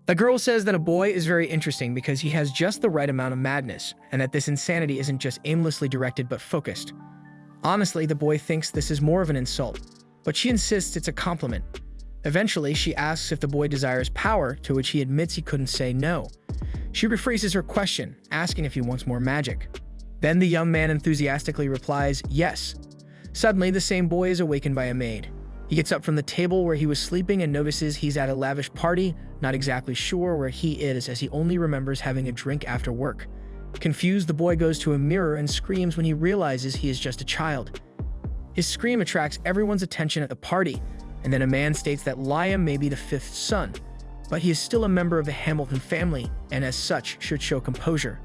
The girl says that a boy is very interesting because he has just the right amount of madness, and that this insanity isn't just aimlessly directed but focused. Honestly, the boy thinks this is more of an insult, but she insists it's a compliment. Eventually, she asks if the boy desires power, to which he admits he couldn't say no. She rephrases her question, asking if he wants more magic. Then the young man enthusiastically replies, yes. Suddenly, the same boy is awakened by a maid. He gets up from the table where he was sleeping and notices he's at a lavish party, not exactly sure where he is as he only remembers having a drink after work. Confused, the boy goes to a mirror and screams when he realizes he is just a child. His scream attracts everyone's attention at the party, and then a man states that Liam may be the fifth son, but he is still a member of the Hamilton family and as such should show composure.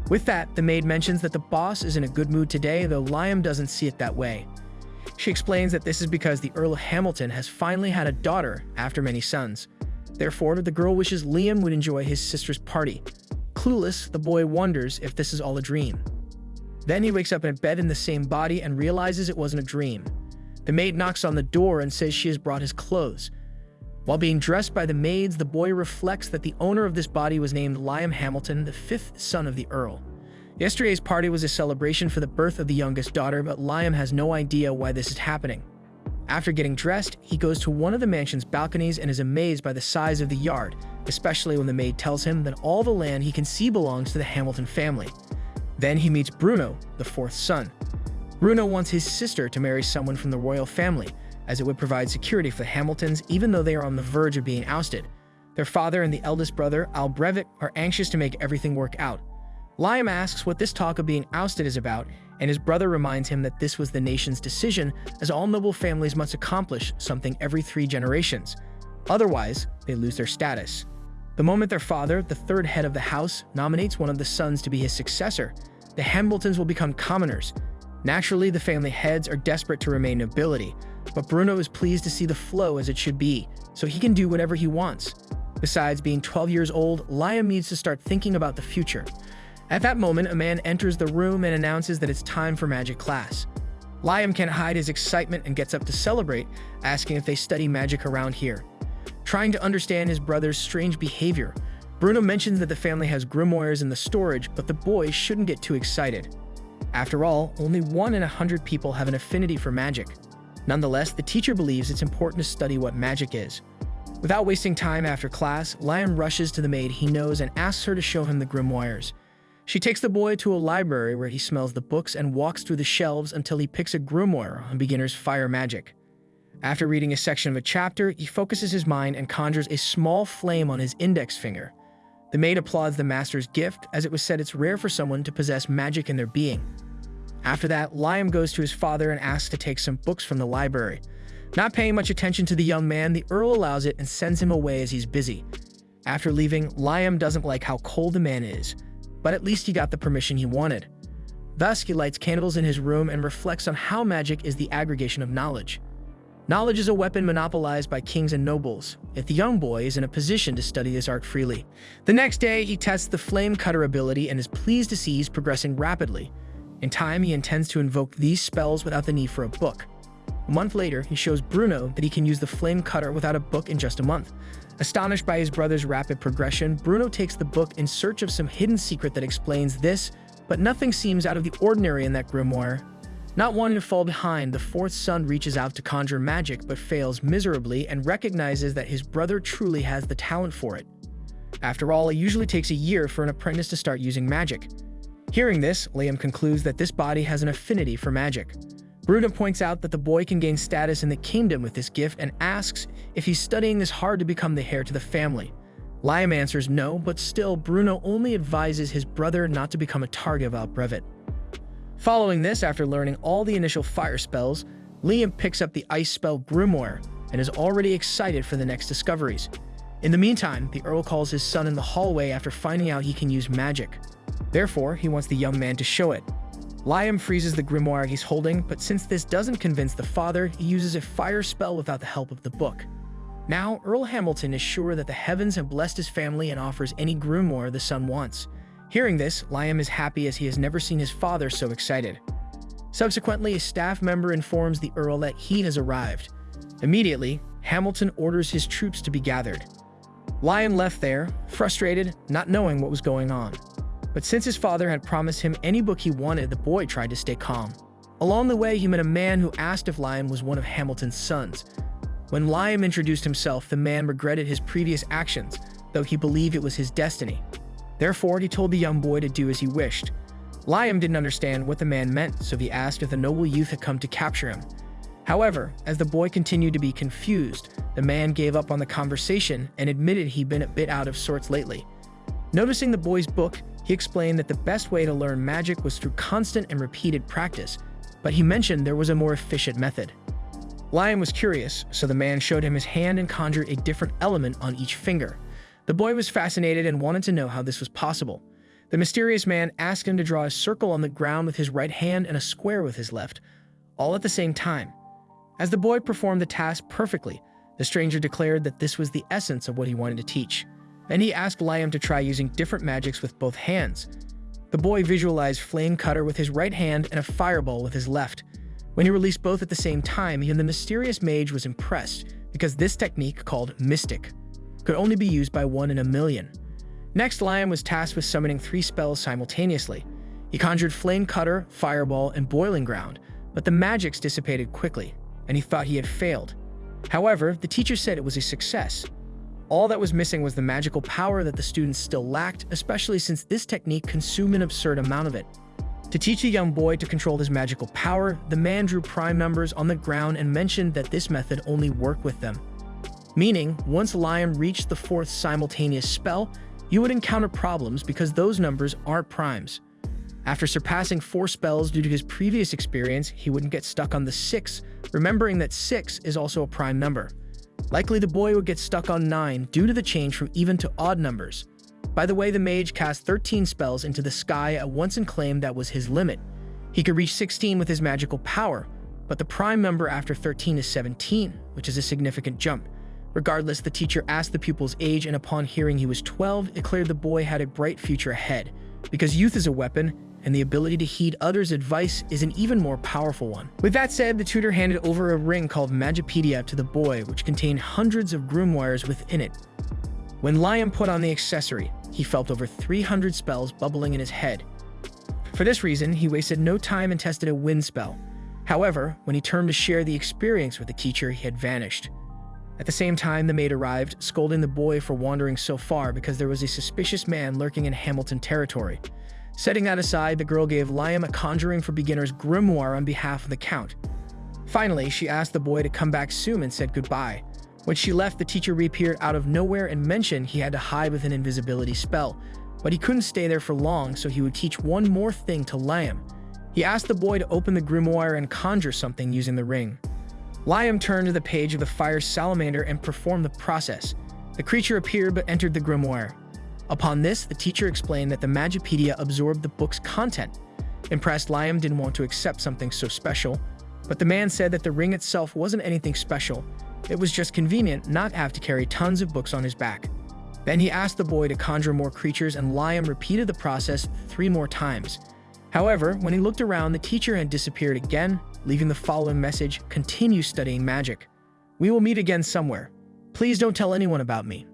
With that, the maid mentions that the boss is in a good mood today, though Liam doesn't see it that way. She explains that this is because the Earl of Hamilton has finally had a daughter after many sons. Therefore, the girl wishes Liam would enjoy his sister's party. Clueless, the boy wonders if this is all a dream. Then he wakes up in bed in the same body and realizes it wasn't a dream. The maid knocks on the door and says she has brought his clothes. While being dressed by the maids, the boy reflects that the owner of this body was named Liam Hamilton, the fifth son of the Earl. Yesterday's party was a celebration for the birth of the youngest daughter, but Liam has no idea why this is happening. After getting dressed, he goes to one of the mansion's balconies and is amazed by the size of the yard, especially when the maid tells him that all the land he can see belongs to the Hamilton family. Then he meets Bruno, the fourth son. Bruno wants his sister to marry someone from the royal family, as it would provide security for the Hamiltons even though they are on the verge of being ousted. Their father and the eldest brother, Albrecht, are anxious to make everything work out. Liam asks what this talk of being ousted is about, and his brother reminds him that this was the nation's decision, as all noble families must accomplish something every 3 generations. Otherwise, they lose their status. The moment their father, the third head of the house, nominates one of the sons to be his successor, the Hamiltons will become commoners. Naturally, the family heads are desperate to remain nobility, but Bruno is pleased to see the flow as it should be, so he can do whatever he wants. Besides being 12 years old, Liam needs to start thinking about the future. At that moment, a man enters the room and announces that it's time for magic class. Liam can't hide his excitement and gets up to celebrate, asking if they study magic around here. Trying to understand his brother's strange behavior, Bruno mentions that the family has grimoires in the storage, but the boy shouldn't get too excited. After all, only 1 in 100 people have an affinity for magic. Nonetheless, the teacher believes it's important to study what magic is. Without wasting time after class, Liam rushes to the maid he knows and asks her to show him the grimoires. She takes the boy to a library where he smells the books and walks through the shelves until he picks a grimoire on beginner's fire magic. After reading a section of a chapter, he focuses his mind and conjures a small flame on his index finger. The maid applauds the master's gift, as it was said it's rare for someone to possess magic in their being. After that, Liam goes to his father and asks to take some books from the library. Not paying much attention to the young man, the Earl allows it and sends him away as he's busy. After leaving, Liam doesn't like how cold the man is, but at least he got the permission he wanted. Thus, he lights candles in his room and reflects on how magic is the aggregation of knowledge. Knowledge is a weapon monopolized by kings and nobles, yet the young boy is in a position to study this art freely. The next day, he tests the flame cutter ability and is pleased to see he's progressing rapidly. In time, he intends to invoke these spells without the need for a book. A month later, he shows Bruno that he can use the flame cutter without a book in just a month. Astonished by his brother's rapid progression, Bruno takes the book in search of some hidden secret that explains this, but nothing seems out of the ordinary in that grimoire. Not wanting to fall behind, the fourth son reaches out to conjure magic but fails miserably and recognizes that his brother truly has the talent for it. After all, it usually takes a year for an apprentice to start using magic. Hearing this, Liam concludes that this body has an affinity for magic. Bruno points out that the boy can gain status in the kingdom with this gift and asks if he's studying this hard to become the heir to the family. Liam answers no, but still, Bruno only advises his brother not to become a target of Albrecht. Following this, after learning all the initial fire spells, Liam picks up the ice spell Grimoire and is already excited for the next discoveries. In the meantime, the Earl calls his son in the hallway after finding out he can use magic. Therefore, he wants the young man to show it. Liam freezes the grimoire he's holding, but since this doesn't convince the father, he uses a fire spell without the help of the book. Now, Earl Hamilton is sure that the heavens have blessed his family and offers any grimoire the son wants. Hearing this, Liam is happy as he has never seen his father so excited. Subsequently, a staff member informs the Earl that heat has arrived. Immediately, Hamilton orders his troops to be gathered. Liam left there, frustrated, not knowing what was going on. But since his father had promised him any book he wanted, the boy tried to stay calm. Along the way, he met a man who asked if Liam was one of Hamilton's sons. When Liam introduced himself, the man regretted his previous actions, though he believed it was his destiny. Therefore, he told the young boy to do as he wished. Liam didn't understand what the man meant, so he asked if the noble youth had come to capture him. However, as the boy continued to be confused, the man gave up on the conversation and admitted he'd been a bit out of sorts lately. Noticing the boy's book, he explained that the best way to learn magic was through constant and repeated practice, but he mentioned there was a more efficient method. Liam was curious, so the man showed him his hand and conjured a different element on each finger. The boy was fascinated and wanted to know how this was possible. The mysterious man asked him to draw a circle on the ground with his right hand and a square with his left, all at the same time. As the boy performed the task perfectly, the stranger declared that this was the essence of what he wanted to teach. Then he asked Liam to try using different magics with both hands. The boy visualized Flame Cutter with his right hand and a fireball with his left. When he released both at the same time, he and the mysterious mage was impressed because this technique, called Mystic, could only be used by 1 in a million. Next, Liam was tasked with summoning 3 spells simultaneously. He conjured Flame Cutter, Fireball, and Boiling Ground, but the magics dissipated quickly, and he thought he had failed. However, the teacher said it was a success. All that was missing was the magical power that the students still lacked, especially since this technique consumed an absurd amount of it. To teach the young boy to control his magical power, the man drew prime numbers on the ground and mentioned that this method only worked with them. Meaning, once Liam reached the 4th simultaneous spell, you would encounter problems because those numbers aren't primes. After surpassing 4 spells due to his previous experience, he wouldn't get stuck on the 6, remembering that 6 is also a prime number. Likely the boy would get stuck on 9 due to the change from even to odd numbers. By the way, the mage cast 13 spells into the sky at once and claimed that was his limit. He could reach 16 with his magical power, but the prime number after 13 is 17, which is a significant jump. Regardless, the teacher asked the pupil's age, and upon hearing he was 12, declared the boy had a bright future ahead, because youth is a weapon, and the ability to heed others' advice is an even more powerful one. With that said, the tutor handed over a ring called Magipedia to the boy, which contained hundreds of grimoires within it. When Liam put on the accessory, he felt over 300 spells bubbling in his head. For this reason, he wasted no time and tested a wind spell. However, when he turned to share the experience with the teacher, he had vanished. At the same time, the maid arrived, scolding the boy for wandering so far because there was a suspicious man lurking in Hamilton territory. Setting that aside, the girl gave Liam a Conjuring for Beginners grimoire on behalf of the Count. Finally, she asked the boy to come back soon and said goodbye. When she left, the teacher reappeared out of nowhere and mentioned he had to hide with an invisibility spell, but he couldn't stay there for long, so he would teach one more thing to Liam. He asked the boy to open the grimoire and conjure something using the ring. Liam turned to the page of the fire salamander and performed the process. The creature appeared but entered the grimoire. Upon this, the teacher explained that the Magipedia absorbed the book's content. Impressed, Liam didn't want to accept something so special, but the man said that the ring itself wasn't anything special. It was just convenient not to have to carry tons of books on his back. Then he asked the boy to conjure more creatures, and Liam repeated the process 3 more times. However, when he looked around, the teacher had disappeared again, leaving the following message: "Continue studying magic. We will meet again somewhere. Please don't tell anyone about me."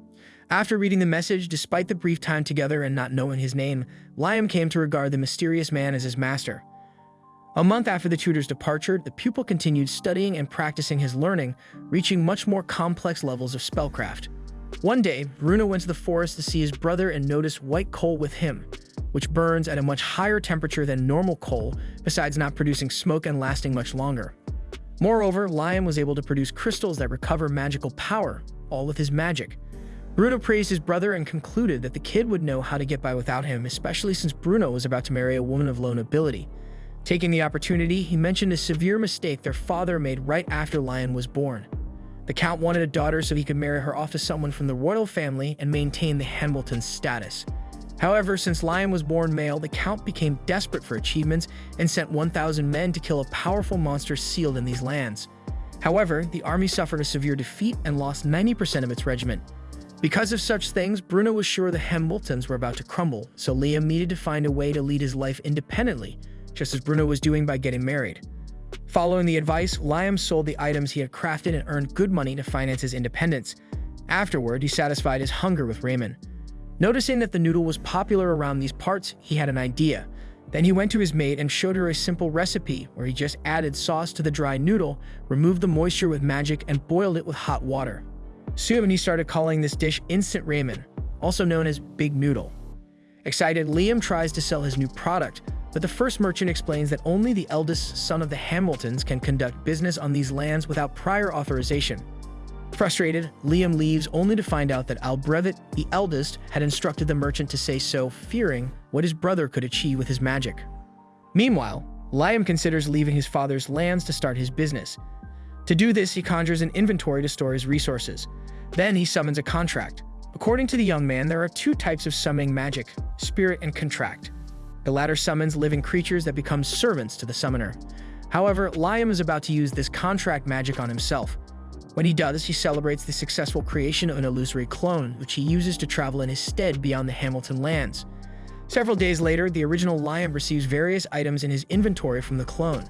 After reading the message, despite the brief time together and not knowing his name, Liam came to regard the mysterious man as his master. A month after the tutor's departure, the pupil continued studying and practicing his learning, reaching much more complex levels of spellcraft. One day, Bruno went to the forest to see his brother and noticed white coal with him, which burns at a much higher temperature than normal coal, besides not producing smoke and lasting much longer. Moreover, Liam was able to produce crystals that recover magical power, all with his magic. Bruno praised his brother and concluded that the kid would know how to get by without him, especially since Bruno was about to marry a woman of low nobility. Taking the opportunity, he mentioned a severe mistake their father made right after Liam was born. The Count wanted a daughter so he could marry her off to someone from the royal family and maintain the Hamilton status. However, since Liam was born male, the Count became desperate for achievements and sent 1,000 men to kill a powerful monster sealed in these lands. However, the army suffered a severe defeat and lost 90% of its regiment. Because of such things, Bruno was sure the Hamiltons were about to crumble, so Liam needed to find a way to lead his life independently, just as Bruno was doing by getting married. Following the advice, Liam sold the items he had crafted and earned good money to finance his independence. Afterward, he satisfied his hunger with ramen. Noticing that the noodle was popular around these parts, he had an idea. Then he went to his mate and showed her a simple recipe where he just added sauce to the dry noodle, removed the moisture with magic, and boiled it with hot water. Soon he started calling this dish instant ramen, also known as big noodle. Excited, Liam tries to sell his new product, but the first merchant explains that only the eldest son of the Hamiltons can conduct business on these lands without prior authorization. Frustrated, Liam leaves only to find out that Albrevet, the eldest, had instructed the merchant to say so, fearing what his brother could achieve with his magic. Meanwhile, Liam considers leaving his father's lands to start his business. To do this, he conjures an inventory to store his resources. Then he summons a contract. According to the young man, there are two types of summoning magic: spirit and contract. The latter summons living creatures that become servants to the summoner. However, Liam is about to use this contract magic on himself. When he does, he celebrates the successful creation of an illusory clone, which he uses to travel in his stead beyond the Hamilton lands. Several days later, the original Liam receives various items in his inventory from the clone.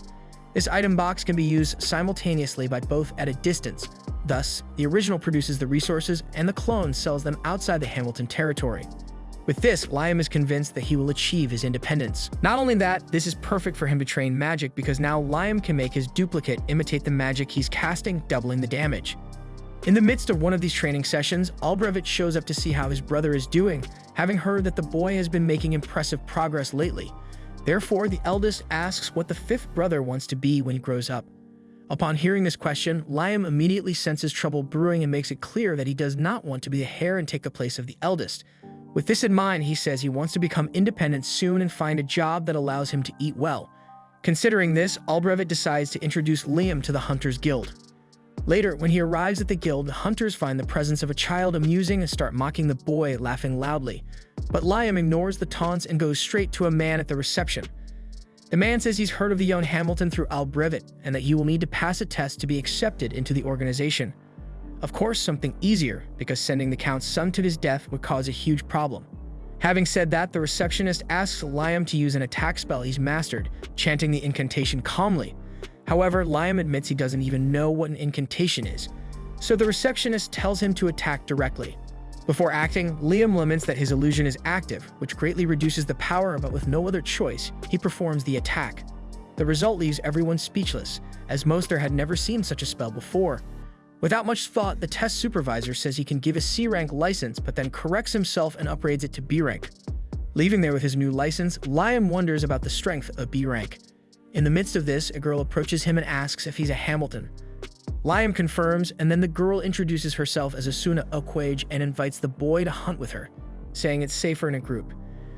This item box can be used simultaneously by both at a distance. Thus, the original produces the resources and the clone sells them outside the Hamilton territory. With this, Liam is convinced that he will achieve his independence. Not only that, this is perfect for him to train magic because now Liam can make his duplicate imitate the magic he's casting, doubling the damage. In the midst of one of these training sessions, Albrevet shows up to see how his brother is doing, having heard that the boy has been making impressive progress lately. Therefore, the eldest asks what the fifth brother wants to be when he grows up. Upon hearing this question, Liam immediately senses trouble brewing and makes it clear that he does not want to be the heir and take the place of the eldest. With this in mind, he says he wants to become independent soon and find a job that allows him to eat well. Considering this, Albrevet decides to introduce Liam to the Hunters Guild. Later, when he arrives at the guild, the hunters find the presence of a child amusing and start mocking the boy, laughing loudly. But Liam ignores the taunts and goes straight to a man at the reception. The man says he's heard of the young Hamilton through Albrevet and that he will need to pass a test to be accepted into the organization. Of course, something easier, because sending the Count's son to his death would cause a huge problem. Having said that, the receptionist asks Liam to use an attack spell he's mastered, chanting the incantation calmly. However, Liam admits he doesn't even know what an incantation is, so the receptionist tells him to attack directly. Before acting, Liam laments that his illusion is active, which greatly reduces the power, but with no other choice, he performs the attack. The result leaves everyone speechless, as most there had never seen such a spell before. Without much thought, the test supervisor says he can give a C-rank license, but then corrects himself and upgrades it to B rank. Leaving there with his new license, Liam wonders about the strength of B rank. In the midst of this, a girl approaches him and asks if he's a Hamilton. Liam confirms, and then the girl introduces herself as Asuna Okwage and invites the boy to hunt with her, saying it's safer in a group.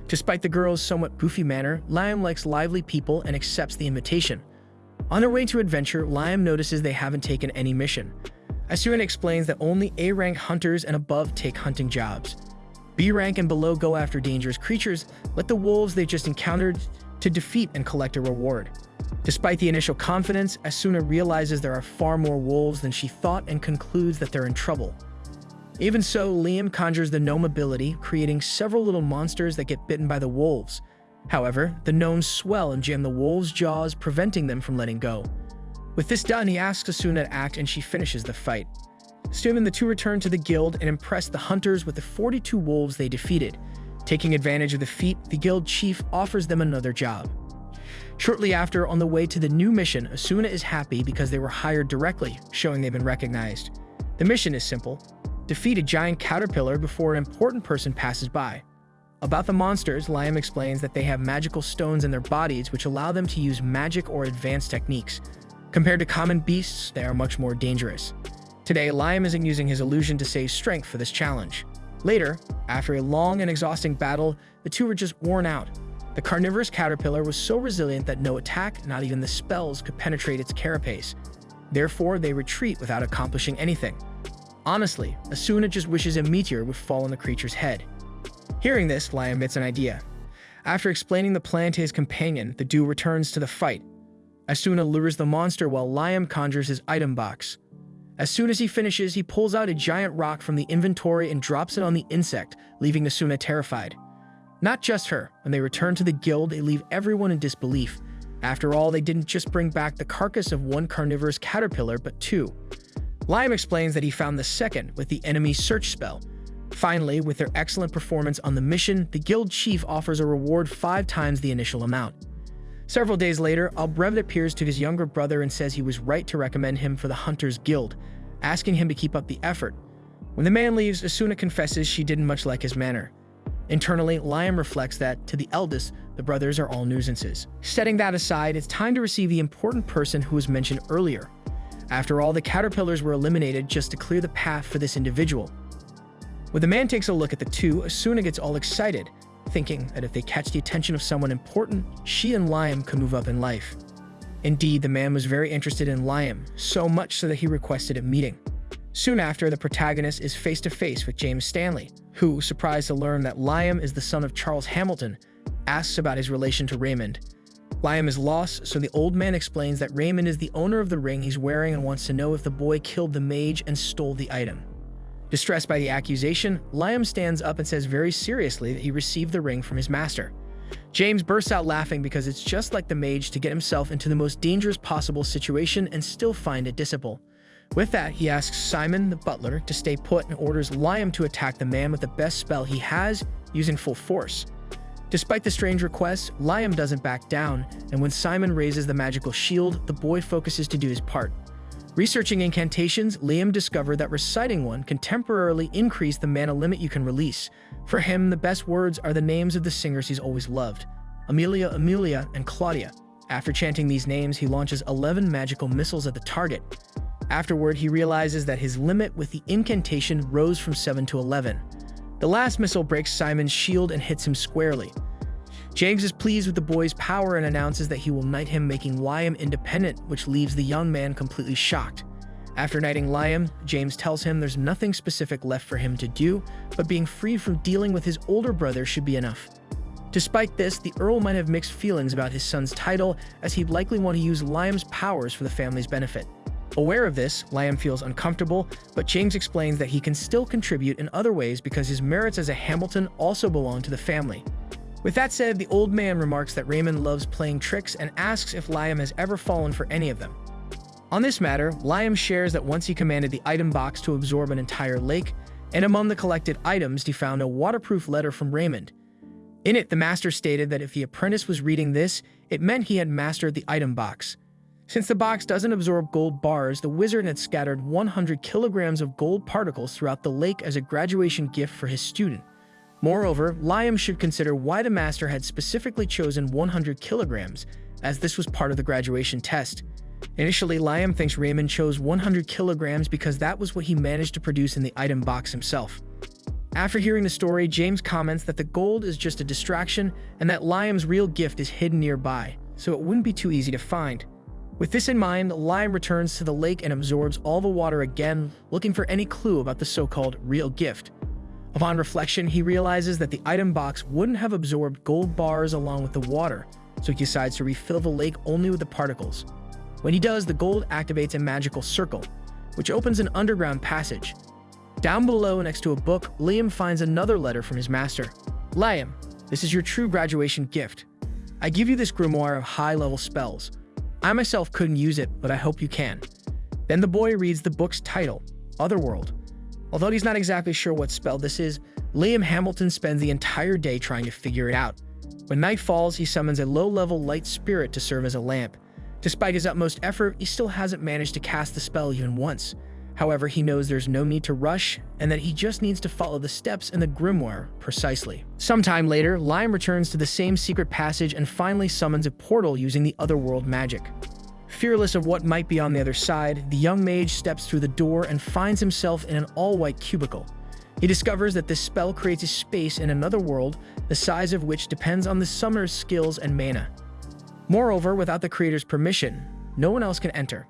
Despite the girl's somewhat goofy manner, Liam likes lively people and accepts the invitation. On their way to adventure, Liam notices they haven't taken any mission. Asuna explains that only A-rank hunters and above take hunting jobs. B-rank and below go after dangerous creatures, like the wolves they just encountered, to defeat and collect a reward. Despite the initial confidence, Asuna realizes there are far more wolves than she thought and concludes that they're in trouble. Even so, Liam conjures the gnome ability, creating several little monsters that get bitten by the wolves. However, the gnomes swell and jam the wolves' jaws, preventing them from letting go. With this done, he asks Asuna to act and she finishes the fight. Soon the two return to the guild and impress the hunters with the 42 wolves they defeated. Taking advantage of the feat, the guild chief offers them another job. Shortly after, on the way to the new mission, Asuna is happy because they were hired directly, showing they've been recognized. The mission is simple: defeat a giant caterpillar before an important person passes by. About the monsters, Liam explains that they have magical stones in their bodies which allow them to use magic or advanced techniques. Compared to common beasts, they are much more dangerous. Today, Liam isn't using his illusion to save strength for this challenge. Later, after a long and exhausting battle, the two were just worn out. The carnivorous caterpillar was so resilient that no attack, not even the spells, could penetrate its carapace. Therefore, they retreat without accomplishing anything. Honestly, Asuna just wishes a meteor would fall on the creature's head. Hearing this, Liam gets an idea. After explaining the plan to his companion, the duo returns to the fight. Asuna lures the monster while Liam conjures his item box. As soon as he finishes, he pulls out a giant rock from the inventory and drops it on the insect, leaving Asuna terrified. Not just her. When they return to the guild, they leave everyone in disbelief. After all, they didn't just bring back the carcass of one carnivorous caterpillar, but two. Liam explains that he found the second with the enemy search spell. Finally, with their excellent performance on the mission, the guild chief offers a reward 5 times the initial amount. Several days later, Abridged appears to his younger brother and says he was right to recommend him for the Hunters Guild, asking him to keep up the effort. When the man leaves, Asuna confesses she didn't much like his manner. Internally, Liam reflects that, to the eldest, the brothers are all nuisances. Setting that aside, it's time to receive the important person who was mentioned earlier. After all, the caterpillars were eliminated just to clear the path for this individual. When the man takes a look at the two, Asuna gets all excited, thinking that if they catch the attention of someone important, she and Liam could move up in life. Indeed, the man was very interested in Liam, so much so that he requested a meeting. Soon after, the protagonist is face-to-face with James Stanley, who, surprised to learn that Liam is the son of Charles Hamilton, asks about his relation to Raymond. Liam is lost, so the old man explains that Raymond is the owner of the ring he's wearing and wants to know if the boy killed the mage and stole the item. Distressed by the accusation, Liam stands up and says very seriously that he received the ring from his master. James bursts out laughing because it's just like the mage to get himself into the most dangerous possible situation and still find it dissipable. With that, he asks Simon, the butler, to stay put and orders Liam to attack the man with the best spell he has, using full force. Despite the strange request, Liam doesn't back down, and when Simon raises the magical shield, the boy focuses to do his part. Researching incantations, Liam discovered that reciting one can temporarily increase the mana limit you can release. For him, the best words are the names of the singers he's always loved: Amelia, and Claudia. After chanting these names, he launches 11 magical missiles at the target. Afterward, he realizes that his limit with the incantation rose from 7 to 11. The last missile breaks Simon's shield and hits him squarely. James is pleased with the boy's power and announces that he will knight him, making Liam independent, which leaves the young man completely shocked. After knighting Liam, James tells him there's nothing specific left for him to do, but being freed from dealing with his older brother should be enough. Despite this, the Earl might have mixed feelings about his son's title, as he'd likely want to use Liam's powers for the family's benefit. Aware of this, Liam feels uncomfortable, but James explains that he can still contribute in other ways because his merits as a Hamilton also belong to the family. With that said, the old man remarks that Raymond loves playing tricks and asks if Liam has ever fallen for any of them. On this matter, Liam shares that once he commanded the item box to absorb an entire lake, and among the collected items he found a waterproof letter from Raymond. In it, the master stated that if the apprentice was reading this, it meant he had mastered the item box. Since the box doesn't absorb gold bars, the wizard had scattered 100 kilograms of gold particles throughout the lake as a graduation gift for his student. Moreover, Liam should consider why the master had specifically chosen 100 kilograms, as this was part of the graduation test. Initially, Liam thinks Raymond chose 100 kilograms because that was what he managed to produce in the item box himself. After hearing the story, James comments that the gold is just a distraction and that Liam's real gift is hidden nearby, so it wouldn't be too easy to find. With this in mind, Liam returns to the lake and absorbs all the water again, looking for any clue about the so-called real gift. Upon reflection, he realizes that the item box wouldn't have absorbed gold bars along with the water, so he decides to refill the lake only with the particles. When he does, the gold activates a magical circle, which opens an underground passage. Down below, next to a book, Liam finds another letter from his master. Liam, this is your true graduation gift. I give you this grimoire of high-level spells. I myself couldn't use it, but I hope you can. Then the boy reads the book's title, Otherworld. Although he's not exactly sure what spell this is, Liam Hamilton spends the entire day trying to figure it out. When night falls, he summons a low-level light spirit to serve as a lamp. Despite his utmost effort, he still hasn't managed to cast the spell even once. However, he knows there's no need to rush, and that he just needs to follow the steps in the grimoire precisely. Sometime later, Liam returns to the same secret passage and finally summons a portal using the Otherworld magic. Fearless of what might be on the other side, the young mage steps through the door and finds himself in an all-white cubicle. He discovers that this spell creates a space in another world, the size of which depends on the summoner's skills and mana. Moreover, without the creator's permission, no one else can enter.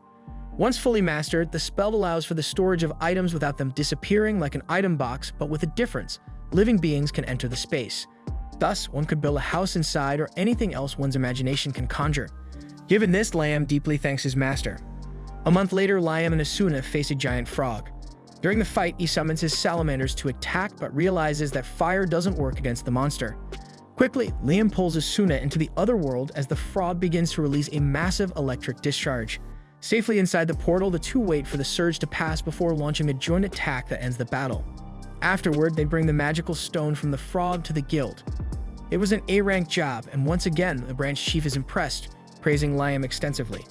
Once fully mastered, the spell allows for the storage of items without them disappearing like an item box, but with a difference: living beings can enter the space. Thus, one could build a house inside or anything else one's imagination can conjure. Given this, Liam deeply thanks his master. A month later, Liam and Asuna face a giant frog. During the fight, he summons his salamanders to attack, but realizes that fire doesn't work against the monster. Quickly, Liam pulls Asuna into the other world as the frog begins to release a massive electric discharge. Safely inside the portal, the two wait for the surge to pass before launching a joint attack that ends the battle. Afterward, they bring the magical stone from the frog to the guild. It was an A-rank job, and once again, the branch chief is impressed, praising Liam extensively.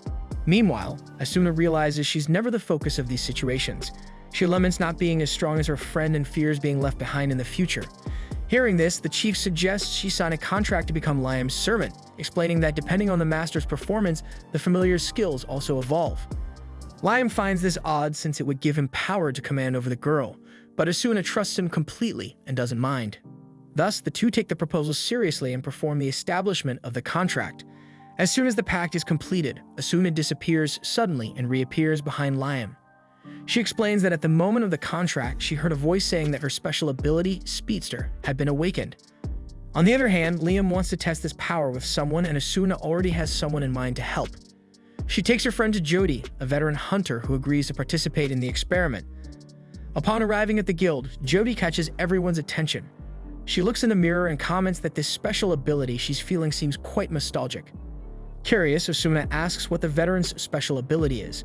Meanwhile, Asuna realizes she's never the focus of these situations. She laments not being as strong as her friend and fears being left behind in the future. Hearing this, the chief suggests she sign a contract to become Liam's servant, explaining that depending on the master's performance, the familiar's skills also evolve. Liam finds this odd since it would give him power to command over the girl, but Asuna trusts him completely and doesn't mind. Thus, the two take the proposal seriously and perform the establishment of the contract. As soon as the pact is completed, Asuna disappears suddenly and reappears behind Liam. She explains that at the moment of the contract, she heard a voice saying that her special ability, Speedster, had been awakened. On the other hand, Liam wants to test this power with someone, and Asuna already has someone in mind to help. She takes her friend to Jody, a veteran hunter who agrees to participate in the experiment. Upon arriving at the guild, Jody catches everyone's attention. She looks in the mirror and comments that this special ability she's feeling seems quite nostalgic. Curious, Asuna asks what the veteran's special ability is.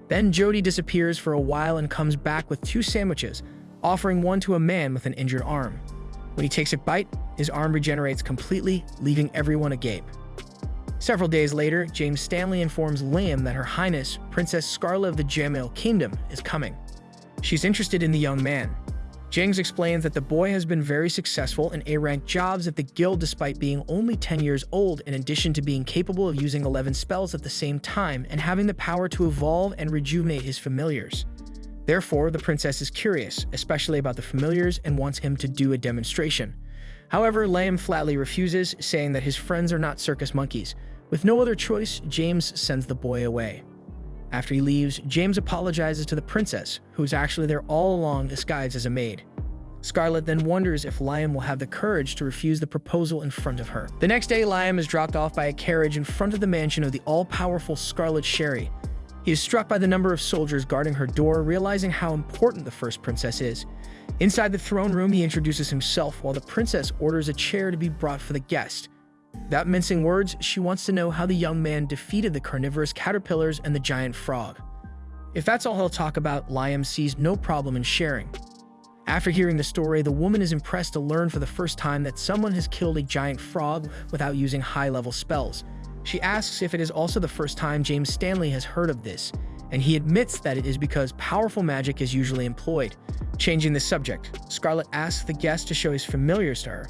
Then Jody disappears for a while and comes back with 2 sandwiches, offering one to a man with an injured arm. When he takes a bite, his arm regenerates completely, leaving everyone agape. Several days later, James Stanley informs Liam that Her Highness, Princess Scarlet of the Jamil Kingdom, is coming. She's interested in the young man. James explains that the boy has been very successful in A-rank jobs at the guild despite being only 10 years old, in addition to being capable of using 11 spells at the same time and having the power to evolve and rejuvenate his familiars. Therefore, the princess is curious, especially about the familiars, and wants him to do a demonstration. However, Liam flatly refuses, saying that his friends are not circus monkeys. With no other choice, James sends the boy away. After he leaves, James apologizes to the princess, who is actually there all along disguised as a maid. Scarlet then wonders if Liam will have the courage to refuse the proposal in front of her. The next day, Liam is dropped off by a carriage in front of the mansion of the all-powerful Scarlet Sherry. He is struck by the number of soldiers guarding her door, realizing how important the first princess is. Inside the throne room, he introduces himself while the princess orders a chair to be brought for the guest. Without mincing words, she wants to know how the young man defeated the carnivorous caterpillars and the giant frog. If that's all he'll talk about, Liam sees no problem in sharing. After hearing the story, the woman is impressed to learn for the first time that someone has killed a giant frog without using high-level spells. She asks if it is also the first time James Stanley has heard of this, and he admits that it is because powerful magic is usually employed. Changing the subject, Scarlet asks the guest to show his familiars to her.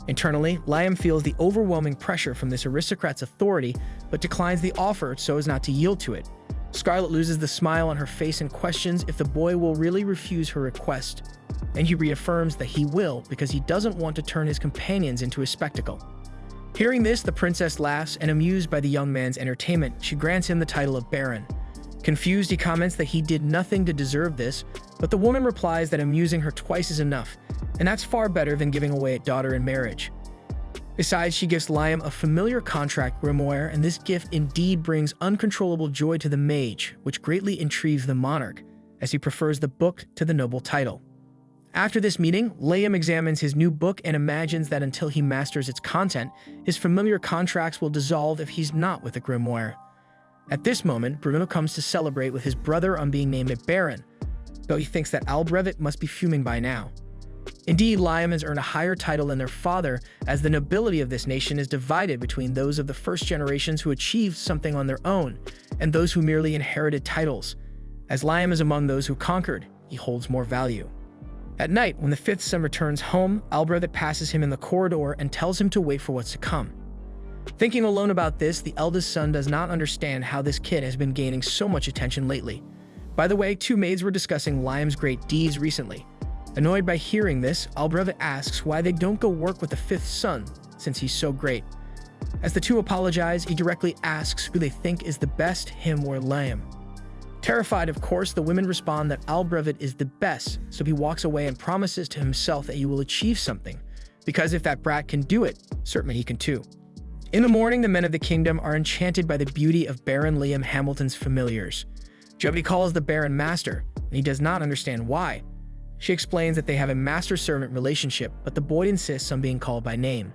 Internally, Liam feels the overwhelming pressure from this aristocrat's authority, but declines the offer so as not to yield to it. Scarlet loses the smile on her face and questions if the boy will really refuse her request, and he reaffirms that he will because he doesn't want to turn his companions into a spectacle. Hearing this, the princess laughs, and amused by the young man's entertainment, she grants him the title of Baron. Confused, he comments that he did nothing to deserve this, but the woman replies that amusing her twice is enough, and that's far better than giving away a daughter in marriage. Besides, she gives Liam a familiar contract grimoire, and this gift indeed brings uncontrollable joy to the mage, which greatly intrigues the monarch, as he prefers the book to the noble title. After this meeting, Liam examines his new book and imagines that until he masters its content, his familiar contracts will dissolve if he's not with the grimoire. At this moment, Bruno comes to celebrate with his brother on being named a baron, though he thinks that Albrevet must be fuming by now. Indeed, Liam has earned a higher title than their father, as the nobility of this nation is divided between those of the first generations who achieved something on their own, and those who merely inherited titles. As Liam is among those who conquered, he holds more value. At night, when the fifth son returns home, Albrevet passes him in the corridor and tells him to wait for what's to come. Thinking alone about this, the eldest son does not understand how this kid has been gaining so much attention lately. By the way, 2 maids were discussing Liam's great deeds recently. Annoyed by hearing this, Albrevet asks why they don't go work with the 5th son, since he's so great. As the 2 apologize, he directly asks who they think is the best, him or Liam. Terrified, of course, the women respond that Albrevet is the best, so he walks away and promises to himself that he will achieve something, because if that brat can do it, certainly he can too. In the morning, the men of the kingdom are enchanted by the beauty of Baron Liam Hamilton's familiars. Jody calls the Baron master, and he does not understand why. She explains that they have a master-servant relationship, but the boy insists on being called by name.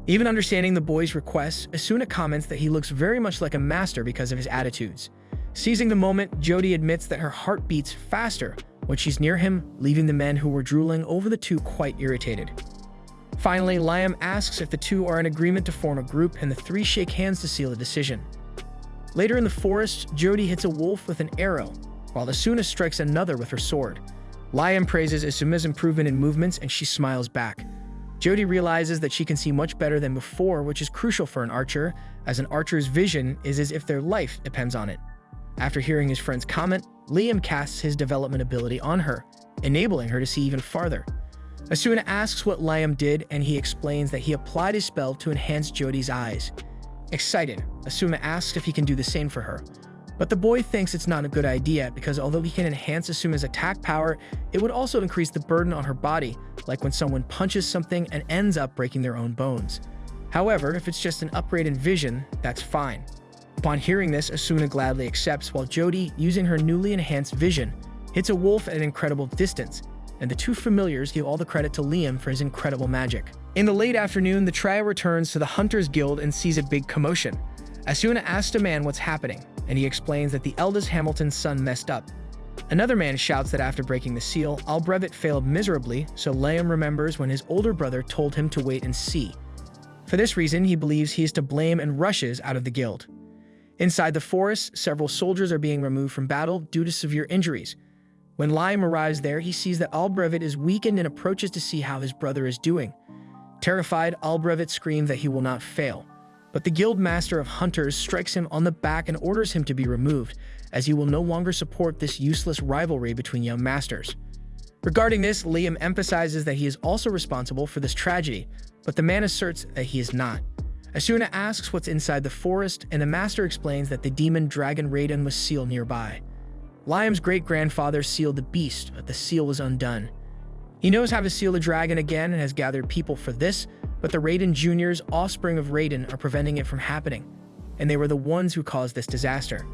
Even understanding the boy's request, Asuna comments that he looks very much like a master because of his attitudes. Seizing the moment, Jody admits that her heart beats faster when she's near him, leaving the men who were drooling over the two quite irritated. Finally, Liam asks if the two are in agreement to form a group, and the three shake hands to seal the decision. Later in the forest, Jody hits a wolf with an arrow, while Asuna strikes another with her sword. Liam praises Asuma's improvement in movements, and she smiles back. Jody realizes that she can see much better than before, which is crucial for an archer, as an archer's vision is as if their life depends on it. After hearing his friend's comment, Liam casts his development ability on her, enabling her to see even farther. Asuna asks what Liam did, and he explains that he applied his spell to enhance Jody's eyes. Excited, Asuna asks if he can do the same for her. But the boy thinks it's not a good idea because although he can enhance Asuma's attack power, it would also increase the burden on her body, like when someone punches something and ends up breaking their own bones. However, if it's just an upgrade in vision, that's fine. Upon hearing this, Asuna gladly accepts, while Jody, using her newly enhanced vision, hits a wolf at an incredible distance, and the two familiars give all the credit to Liam for his incredible magic. In the late afternoon, the trio returns to the Hunters Guild and sees a big commotion. Asuna asks a man what's happening, and he explains that the eldest Hamilton's son messed up. Another man shouts that after breaking the seal, Albrevet failed miserably, so Liam remembers when his older brother told him to wait and see. For this reason, he believes he is to blame and rushes out of the guild. Inside the forest, several soldiers are being removed from battle due to severe injuries. When Liam arrives there, he sees that Albrevet is weakened and approaches to see how his brother is doing. Terrified, Albrevet screams that he will not fail. But the guild master of hunters strikes him on the back and orders him to be removed, as he will no longer support this useless rivalry between young masters. Regarding this, Liam emphasizes that he is also responsible for this tragedy, but the man asserts that he is not. Asuna asks what's inside the forest, and the master explains that the demon dragon Raiden was sealed nearby. Liam's great-grandfather sealed the beast, but the seal was undone. He knows how to seal the dragon again and has gathered people for this, but the Raiden Jr.'s offspring of Raiden are preventing it from happening, and they were the ones who caused this disaster.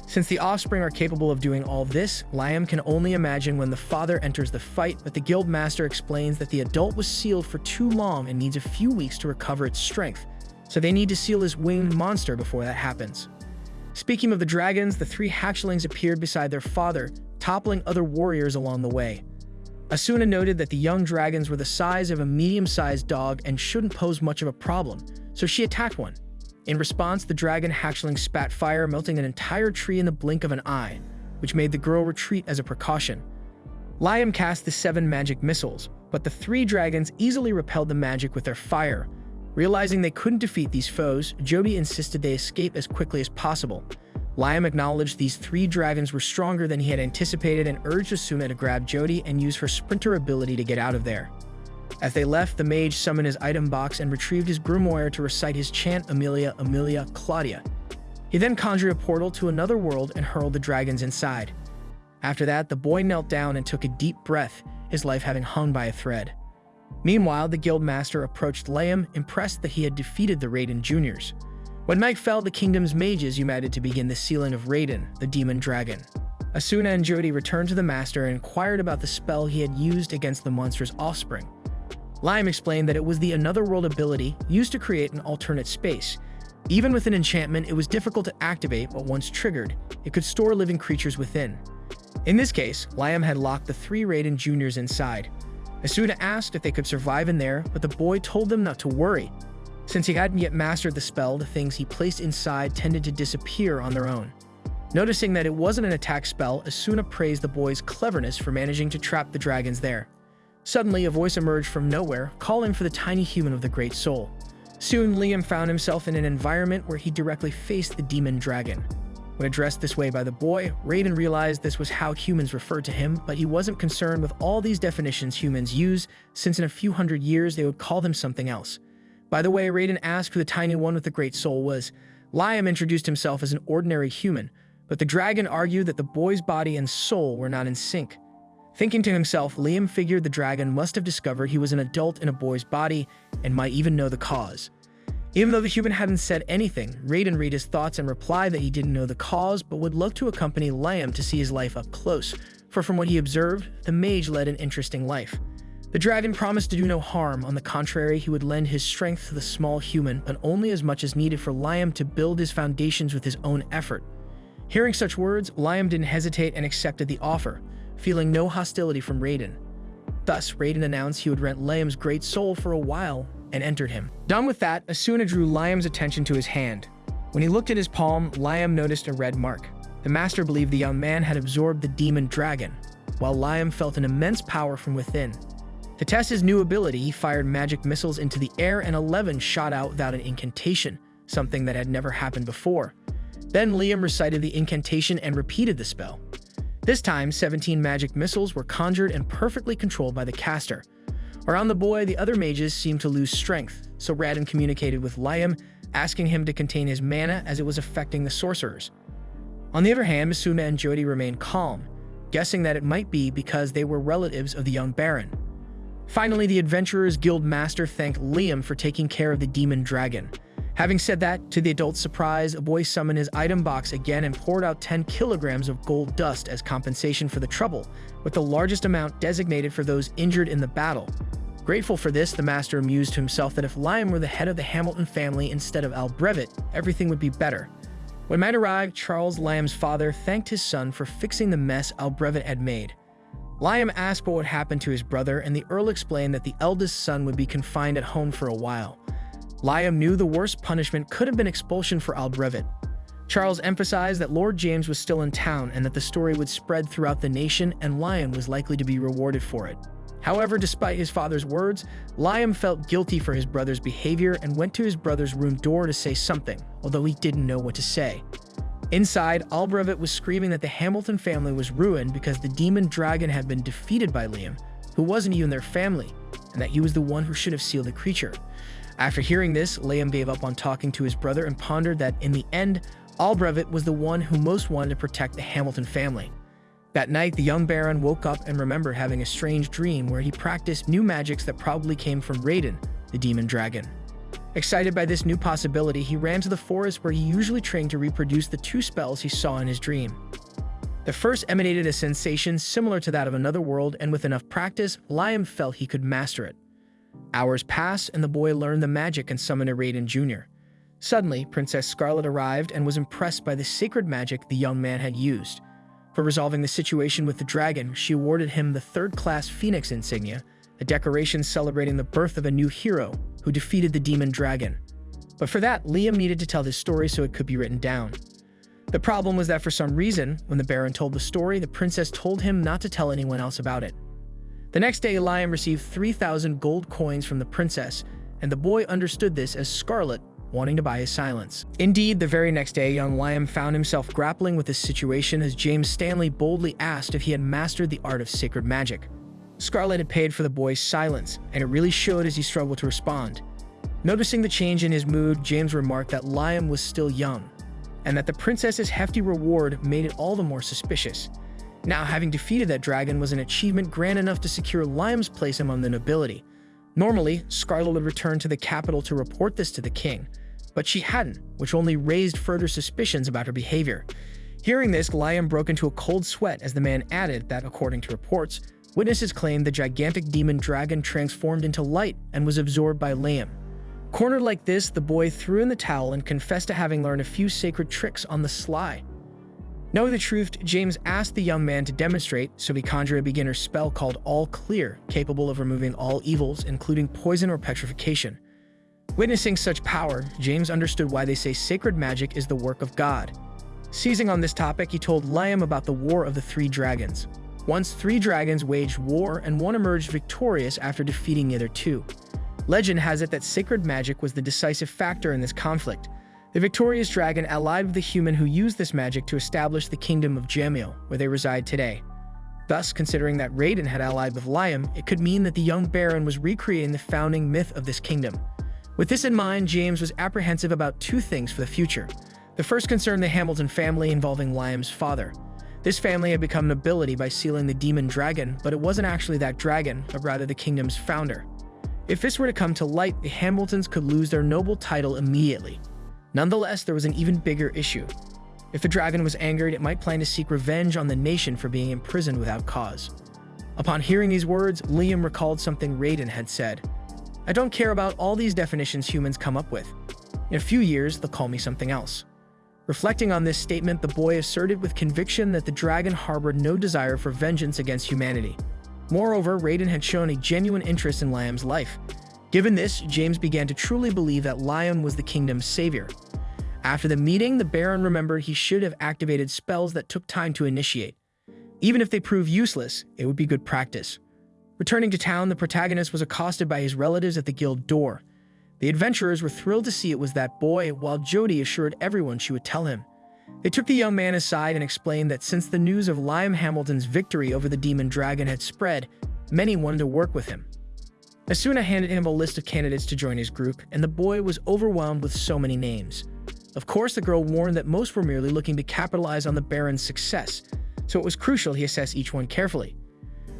Since the offspring are capable of doing all this, Liam can only imagine when the father enters the fight, but the guild master explains that the adult was sealed for too long and needs a few weeks to recover its strength, so they need to seal this winged monster before that happens. Speaking of the dragons, the three hatchlings appeared beside their father, toppling other warriors along the way. Asuna noted that the young dragons were the size of a medium-sized dog and shouldn't pose much of a problem, so she attacked one. In response, the dragon hatchling spat fire, melting an entire tree in the blink of an eye, which made the girl retreat as a precaution. Liam cast the 7 magic missiles, but the 3 dragons easily repelled the magic with their fire. Realizing they couldn't defeat these foes, Jody insisted they escape as quickly as possible. Liam acknowledged these 3 dragons were stronger than he had anticipated and urged Asuna to grab Jody and use her sprinter ability to get out of there. As they left, the mage summoned his item box and retrieved his grimoire to recite his chant Amelia, Amelia, Claudia. He then conjured a portal to another world and hurled the dragons inside. After that, the boy knelt down and took a deep breath, his life having hung by a thread. Meanwhile, the guild master approached Liam, impressed that he had defeated the Raiden Juniors. When night fell, the kingdom's mages united to begin the sealing of Raiden, the demon dragon. Asuna and Jody returned to the master and inquired about the spell he had used against the monster's offspring. Liam explained that it was the Another World ability used to create an alternate space. Even with an enchantment, it was difficult to activate, but once triggered, it could store living creatures within. In this case, Liam had locked the 3 Raiden Juniors inside. Asuna asked if they could survive in there, but the boy told them not to worry. Since he hadn't yet mastered the spell, the things he placed inside tended to disappear on their own. Noticing that it wasn't an attack spell, Asuna praised the boy's cleverness for managing to trap the dragons there. Suddenly, a voice emerged from nowhere, calling for the tiny human of the Great Soul. Soon, Liam found himself in an environment where he directly faced the demon dragon. When addressed this way by the boy, Raiden realized this was how humans referred to him, but he wasn't concerned with all these definitions humans use, since in a few hundred years they would call them something else. By the way, Raiden asked who the tiny one with the great soul was. Liam introduced himself as an ordinary human, but the dragon argued that the boy's body and soul were not in sync. Thinking to himself, Liam figured the dragon must have discovered he was an adult in a boy's body and might even know the cause. Even though the human hadn't said anything, Raiden read his thoughts and replied that he didn't know the cause but would love to accompany Liam to see his life up close, for from what he observed, the mage led an interesting life. The dragon promised to do no harm. On the contrary, he would lend his strength to the small human, but only as much as needed for Liam to build his foundations with his own effort. Hearing such words, Liam didn't hesitate and accepted the offer, feeling no hostility from Raiden. Thus, Raiden announced he would rent Liam's great soul for a while and entered him. Done with that, Asuna drew Liam's attention to his hand. When he looked at his palm, Liam noticed a red mark. The master believed the young man had absorbed the demon dragon, while Liam felt an immense power from within. To test his new ability, he fired magic missiles into the air and 11 shot out without an incantation, something that had never happened before. Then Liam recited the incantation and repeated the spell. This time, 17 magic missiles were conjured and perfectly controlled by the caster. Around the boy, the other mages seemed to lose strength, so Raiden communicated with Liam, asking him to contain his mana as it was affecting the sorcerers. On the other hand, Misuna and Jody remained calm, guessing that it might be because they were relatives of the young baron. Finally, the Adventurers Guild Master thanked Liam for taking care of the demon dragon. Having said that, to the adult's surprise, a boy summoned his item box again and poured out 10 kilograms of gold dust as compensation for the trouble, with the largest amount designated for those injured in the battle. Grateful for this, the master amused himself that if Liam were the head of the Hamilton family instead of Albrevet, everything would be better. When night arrived, Charles, Liam's father, thanked his son for fixing the mess Albrevet had made. Liam asked what would happen to his brother, and the Earl explained that the eldest son would be confined at home for a while. Liam knew the worst punishment could have been expulsion for Albrevet. Charles emphasized that Lord James was still in town and that the story would spread throughout the nation and Liam was likely to be rewarded for it. However, despite his father's words, Liam felt guilty for his brother's behavior and went to his brother's room door to say something, although he didn't know what to say. Inside, Albrevet was screaming that the Hamilton family was ruined because the demon dragon had been defeated by Liam, who wasn't even their family, and that he was the one who should have sealed the creature. After hearing this, Liam gave up on talking to his brother and pondered that, in the end, Albrevet was the one who most wanted to protect the Hamilton family. That night, the young baron woke up and remembered having a strange dream where he practiced new magics that probably came from Raiden, the demon dragon. Excited by this new possibility, he ran to the forest where he usually trained to reproduce the 2 spells he saw in his dream. The first emanated a sensation similar to that of another world, and with enough practice, Liam felt he could master it. Hours passed, and the boy learned the magic and summoned a Raiden Jr. Suddenly, Princess Scarlet arrived and was impressed by the sacred magic the young man had used. For resolving the situation with the dragon, she awarded him the 3rd-class Phoenix insignia, a decoration celebrating the birth of a new hero who defeated the demon dragon. But for that, Liam needed to tell this story so it could be written down. The problem was that for some reason, when the Baron told the story, the princess told him not to tell anyone else about it. The next day, Liam received 3,000 gold coins from the princess, and the boy understood this as Scarlet wanting to buy his silence. Indeed, the very next day, young Liam found himself grappling with this situation as James Stanley boldly asked if he had mastered the art of sacred magic. Scarlet had paid for the boy's silence, and it really showed as he struggled to respond. Noticing the change in his mood, James remarked that Liam was still young, and that the princess's hefty reward made it all the more suspicious. Now, having defeated that dragon was an achievement grand enough to secure Liam's place among the nobility. Normally, Scarlet would return to the capital to report this to the king, but she hadn't, which only raised further suspicions about her behavior. Hearing this, Liam broke into a cold sweat as the man added that, according to reports, witnesses claimed the gigantic demon dragon transformed into light and was absorbed by Liam. Cornered like this, the boy threw in the towel and confessed to having learned a few sacred tricks on the sly. Knowing the truth, James asked the young man to demonstrate, so he conjured a beginner's spell called All Clear, capable of removing all evils, including poison or petrification. Witnessing such power, James understood why they say sacred magic is the work of God. Seizing on this topic, he told Liam about the War of the 3 Dragons. Once 3 dragons waged war, and one emerged victorious after defeating the other 2. Legend has it that sacred magic was the decisive factor in this conflict. The victorious dragon allied with the human who used this magic to establish the kingdom of Jamil, where they reside today. Thus, considering that Raiden had allied with Liam, it could mean that the young baron was recreating the founding myth of this kingdom. With this in mind, James was apprehensive about 2 things for the future. The first concerned the Hamilton family involving Liam's father. This family had become nobility by sealing the demon dragon, but it wasn't actually that dragon, but rather the kingdom's founder. If this were to come to light, the Hamiltons could lose their noble title immediately. Nonetheless, there was an even bigger issue. If the dragon was angered, it might plan to seek revenge on the nation for being imprisoned without cause. Upon hearing these words, Liam recalled something Raiden had said. "I don't care about all these definitions humans come up with. In a few years, they'll call me something else." Reflecting on this statement, the boy asserted with conviction that the dragon harbored no desire for vengeance against humanity. Moreover, Raiden had shown a genuine interest in Liam's life. Given this, James began to truly believe that Liam was the kingdom's savior. After the meeting, the Baron remembered he should have activated spells that took time to initiate. Even if they proved useless, it would be good practice. Returning to town, the protagonist was accosted by his relatives at the guild door. The adventurers were thrilled to see it was that boy, while Jody assured everyone she would tell him. They took the young man aside and explained that since the news of Liam Hamilton's victory over the demon dragon had spread, many wanted to work with him. Asuna handed him a list of candidates to join his group, and the boy was overwhelmed with so many names. Of course, the girl warned that most were merely looking to capitalize on the Baron's success, so it was crucial he assess each one carefully.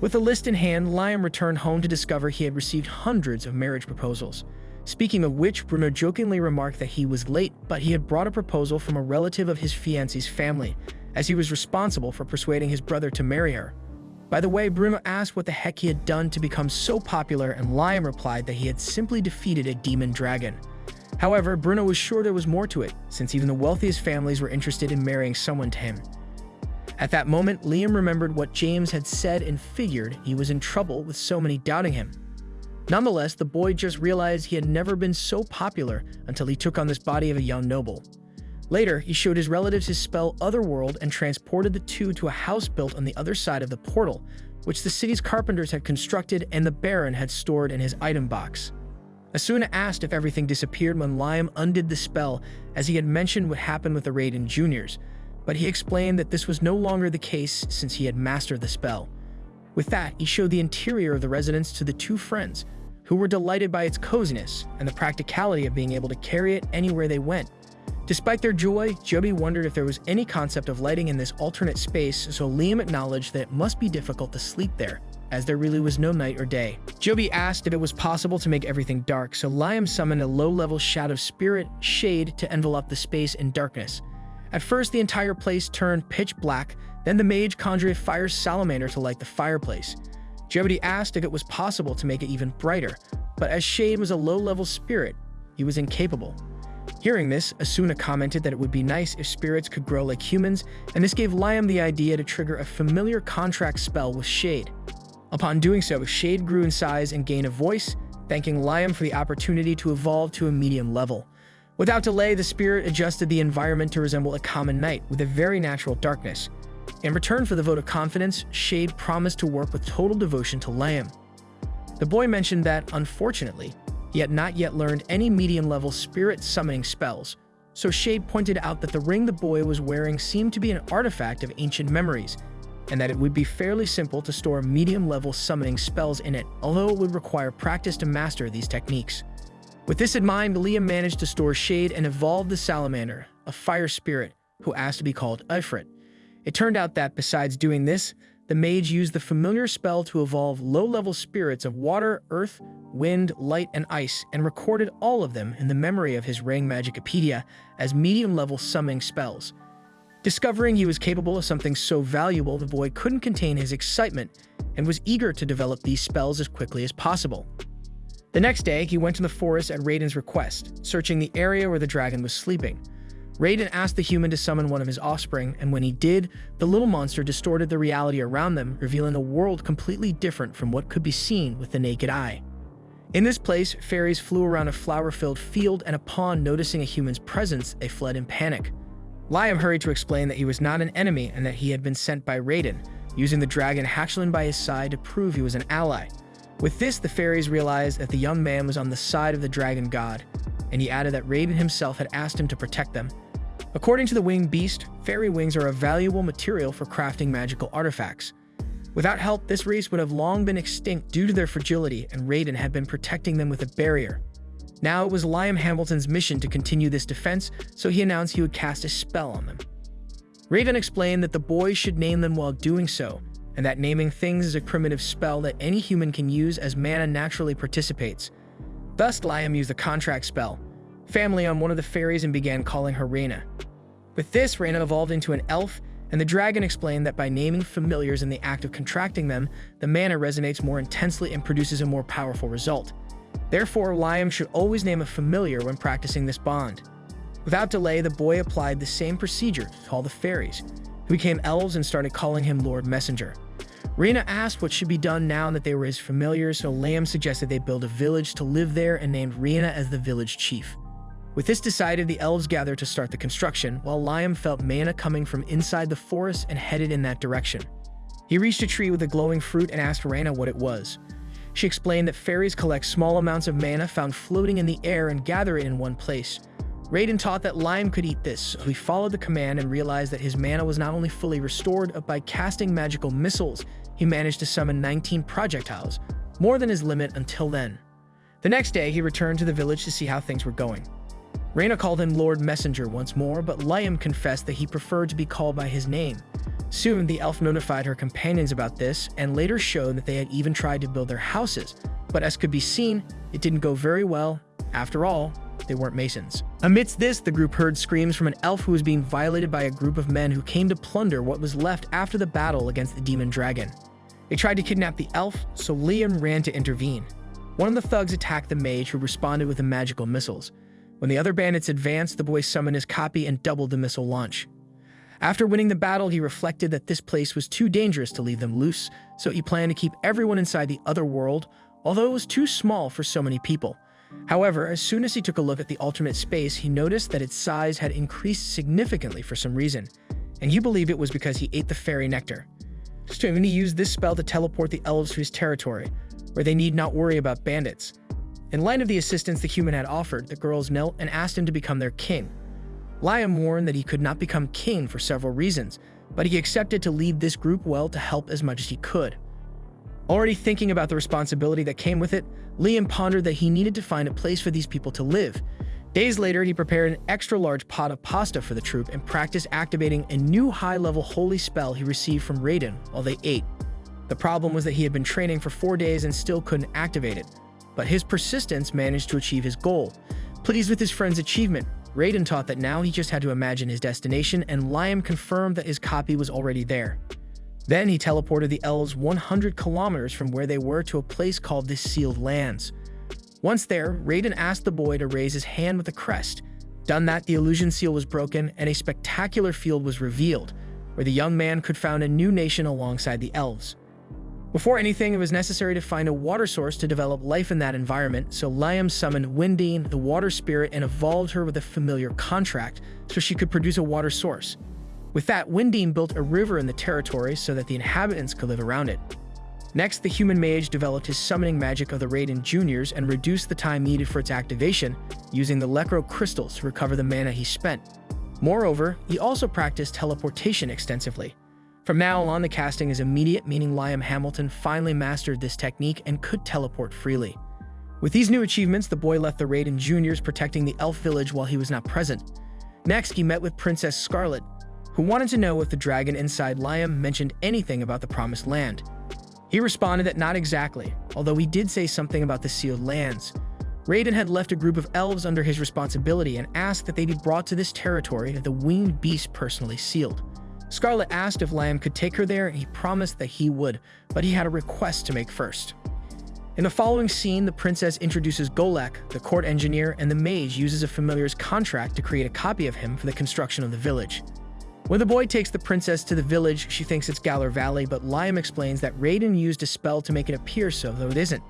With the list in hand, Liam returned home to discover he had received hundreds of marriage proposals. Speaking of which, Bruno jokingly remarked that he was late, but he had brought a proposal from a relative of his fiancée's family, as he was responsible for persuading his brother to marry her. By the way, Bruno asked what the heck he had done to become so popular, and Liam replied that he had simply defeated a demon dragon. However, Bruno was sure there was more to it, since even the wealthiest families were interested in marrying someone to him. At that moment, Liam remembered what James had said and figured he was in trouble with so many doubting him. Nonetheless, the boy just realized he had never been so popular until he took on this body of a young noble. Later, he showed his relatives his spell Otherworld and transported the two to a house built on the other side of the portal, which the city's carpenters had constructed and the Baron had stored in his item box. Asuna asked if everything disappeared when Liam undid the spell, as he had mentioned what happened with the Raiden Juniors, but he explained that this was no longer the case since he had mastered the spell. With that, he showed the interior of the residence to the two friends, who were delighted by its coziness and the practicality of being able to carry it anywhere they went. Despite their joy, Joby wondered if there was any concept of lighting in this alternate space, so Liam acknowledged that it must be difficult to sleep there, as there really was no night or day. Joby asked if it was possible to make everything dark, so Liam summoned a low-level shadow spirit, Shade, to envelop the space in darkness. At first, the entire place turned pitch black, then the mage conjured a fire salamander to light the fireplace. Jody asked if it was possible to make it even brighter, but as Shade was a low-level spirit, he was incapable. Hearing this, Asuna commented that it would be nice if spirits could grow like humans, and this gave Liam the idea to trigger a familiar contract spell with Shade. Upon doing so, Shade grew in size and gained a voice, thanking Liam for the opportunity to evolve to a medium level. Without delay, the spirit adjusted the environment to resemble a common night with a very natural darkness. In return for the vote of confidence, Shade promised to work with total devotion to Liam. The boy mentioned that, unfortunately, he had not yet learned any medium-level spirit summoning spells, so Shade pointed out that the ring the boy was wearing seemed to be an artifact of ancient memories, and that it would be fairly simple to store medium-level summoning spells in it, although it would require practice to master these techniques. With this in mind, Liam managed to store Shade and evolve the salamander, a fire spirit, who asked to be called Ifrit. It turned out that, besides doing this, the mage used the familiar spell to evolve low-level spirits of water, earth, wind, light, and ice, and recorded all of them in the memory of his ring Magicopedia as medium-level summoning spells. Discovering he was capable of something so valuable, the boy couldn't contain his excitement and was eager to develop these spells as quickly as possible. The next day, he went to the forest at Raiden's request, searching the area where the dragon was sleeping. Raiden asked the human to summon one of his offspring, and when he did, the little monster distorted the reality around them, revealing a world completely different from what could be seen with the naked eye. In this place, fairies flew around a flower-filled field, and upon noticing a human's presence, they fled in panic. Liam hurried to explain that he was not an enemy and that he had been sent by Raiden, using the dragon hatchling by his side to prove he was an ally. With this, the fairies realized that the young man was on the side of the dragon god, and he added that Raiden himself had asked him to protect them. According to the winged beast, fairy wings are a valuable material for crafting magical artifacts. Without help, this race would have long been extinct due to their fragility, and Raiden had been protecting them with a barrier. Now it was Liam Hamilton's mission to continue this defense, so he announced he would cast a spell on them. Raiden explained that the boys should name them while doing so, and that naming things is a primitive spell that any human can use as mana naturally participates. Thus, Liam used the contract spell, family, on one of the fairies and began calling her Reina. With this, Reina evolved into an elf, and the dragon explained that by naming familiars in the act of contracting them, the mana resonates more intensely and produces a more powerful result. Therefore, Liam should always name a familiar when practicing this bond. Without delay, the boy applied the same procedure to all the fairies, who became elves and started calling him Lord Messenger. Rena asked what should be done now that they were his familiars, so Liam suggested they build a village to live there and named Rena as the village chief. With this decided, the elves gathered to start the construction, while Liam felt mana coming from inside the forest and headed in that direction. He reached a tree with a glowing fruit and asked Rena what it was. She explained that fairies collect small amounts of mana found floating in the air and gather it in one place. Raiden taught that Liam could eat this, so he followed the command and realized that his mana was not only fully restored, but by casting magical missiles, he managed to summon 19 projectiles, more than his limit until then. The next day, he returned to the village to see how things were going. Rena called him Lord Messenger once more, but Liam confessed that he preferred to be called by his name. Soon, the elf notified her companions about this, and later showed that they had even tried to build their houses, but as could be seen, it didn't go very well. After all, they weren't masons. Amidst this, the group heard screams from an elf who was being violated by a group of men who came to plunder what was left after the battle against the demon dragon. They tried to kidnap the elf, so Liam ran to intervene. One of the thugs attacked the mage, who responded with the magical missiles. When the other bandits advanced, the boy summoned his copy and doubled the missile launch. After winning the battle, he reflected that this place was too dangerous to leave them loose, so he planned to keep everyone inside the other world, although it was too small for so many people. However, as soon as he took a look at the alternate space, he noticed that its size had increased significantly for some reason, and he believed it was because he ate the fairy nectar. Soon he used this spell to teleport the elves to his territory, where they need not worry about bandits. In light of the assistance the human had offered, the girls knelt and asked him to become their king. Liam warned that he could not become king for several reasons, but he accepted to lead this group well to help as much as he could. Already thinking about the responsibility that came with it, Liam pondered that he needed to find a place for these people to live. Days later, he prepared an extra-large pot of pasta for the troop and practiced activating a new high-level holy spell he received from Raiden while they ate. The problem was that he had been training for 4 days and still couldn't activate it, but his persistence managed to achieve his goal. Pleased with his friend's achievement, Raiden taught that now he just had to imagine his destination, and Liam confirmed that his copy was already there. Then he teleported the elves 100 kilometers from where they were to a place called the Sealed Lands. Once there, Raiden asked the boy to raise his hand with a crest. Done that, the illusion seal was broken and a spectacular field was revealed, where the young man could found a new nation alongside the elves. Before anything, it was necessary to find a water source to develop life in that environment, so Liam summoned Windine, the water spirit, and evolved her with a familiar contract so she could produce a water source. With that, Windine built a river in the territory so that the inhabitants could live around it. Next, the human mage developed his summoning magic of the Raiden Juniors and reduced the time needed for its activation, using the Lecro crystals to recover the mana he spent. Moreover, he also practiced teleportation extensively. From now on, the casting is immediate, meaning Liam Hamilton finally mastered this technique and could teleport freely. With these new achievements, the boy left the Raiden Juniors protecting the elf village while he was not present. Next, he met with Princess Scarlet, who wanted to know if the dragon inside Liam mentioned anything about the Promised Land. He responded that not exactly, although he did say something about the Sealed Lands. Raiden had left a group of elves under his responsibility and asked that they be brought to this territory that the winged beast personally sealed. Scarlet asked if Liam could take her there, and he promised that he would, but he had a request to make first. In the following scene, the princess introduces Golek, the court engineer, and the mage uses a familiar's contract to create a copy of him for the construction of the village. When the boy takes the princess to the village, she thinks it's Galar Valley, but Liam explains that Raiden used a spell to make it appear so, though it isn't.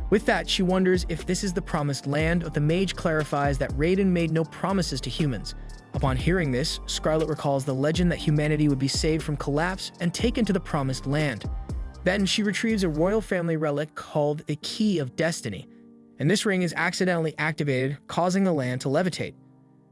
With that, she wonders if this is the Promised Land, but the mage clarifies that Raiden made no promises to humans. Upon hearing this, Scarlet recalls the legend that humanity would be saved from collapse and taken to the Promised Land. Then she retrieves a royal family relic called the Key of Destiny, and this ring is accidentally activated, causing the land to levitate.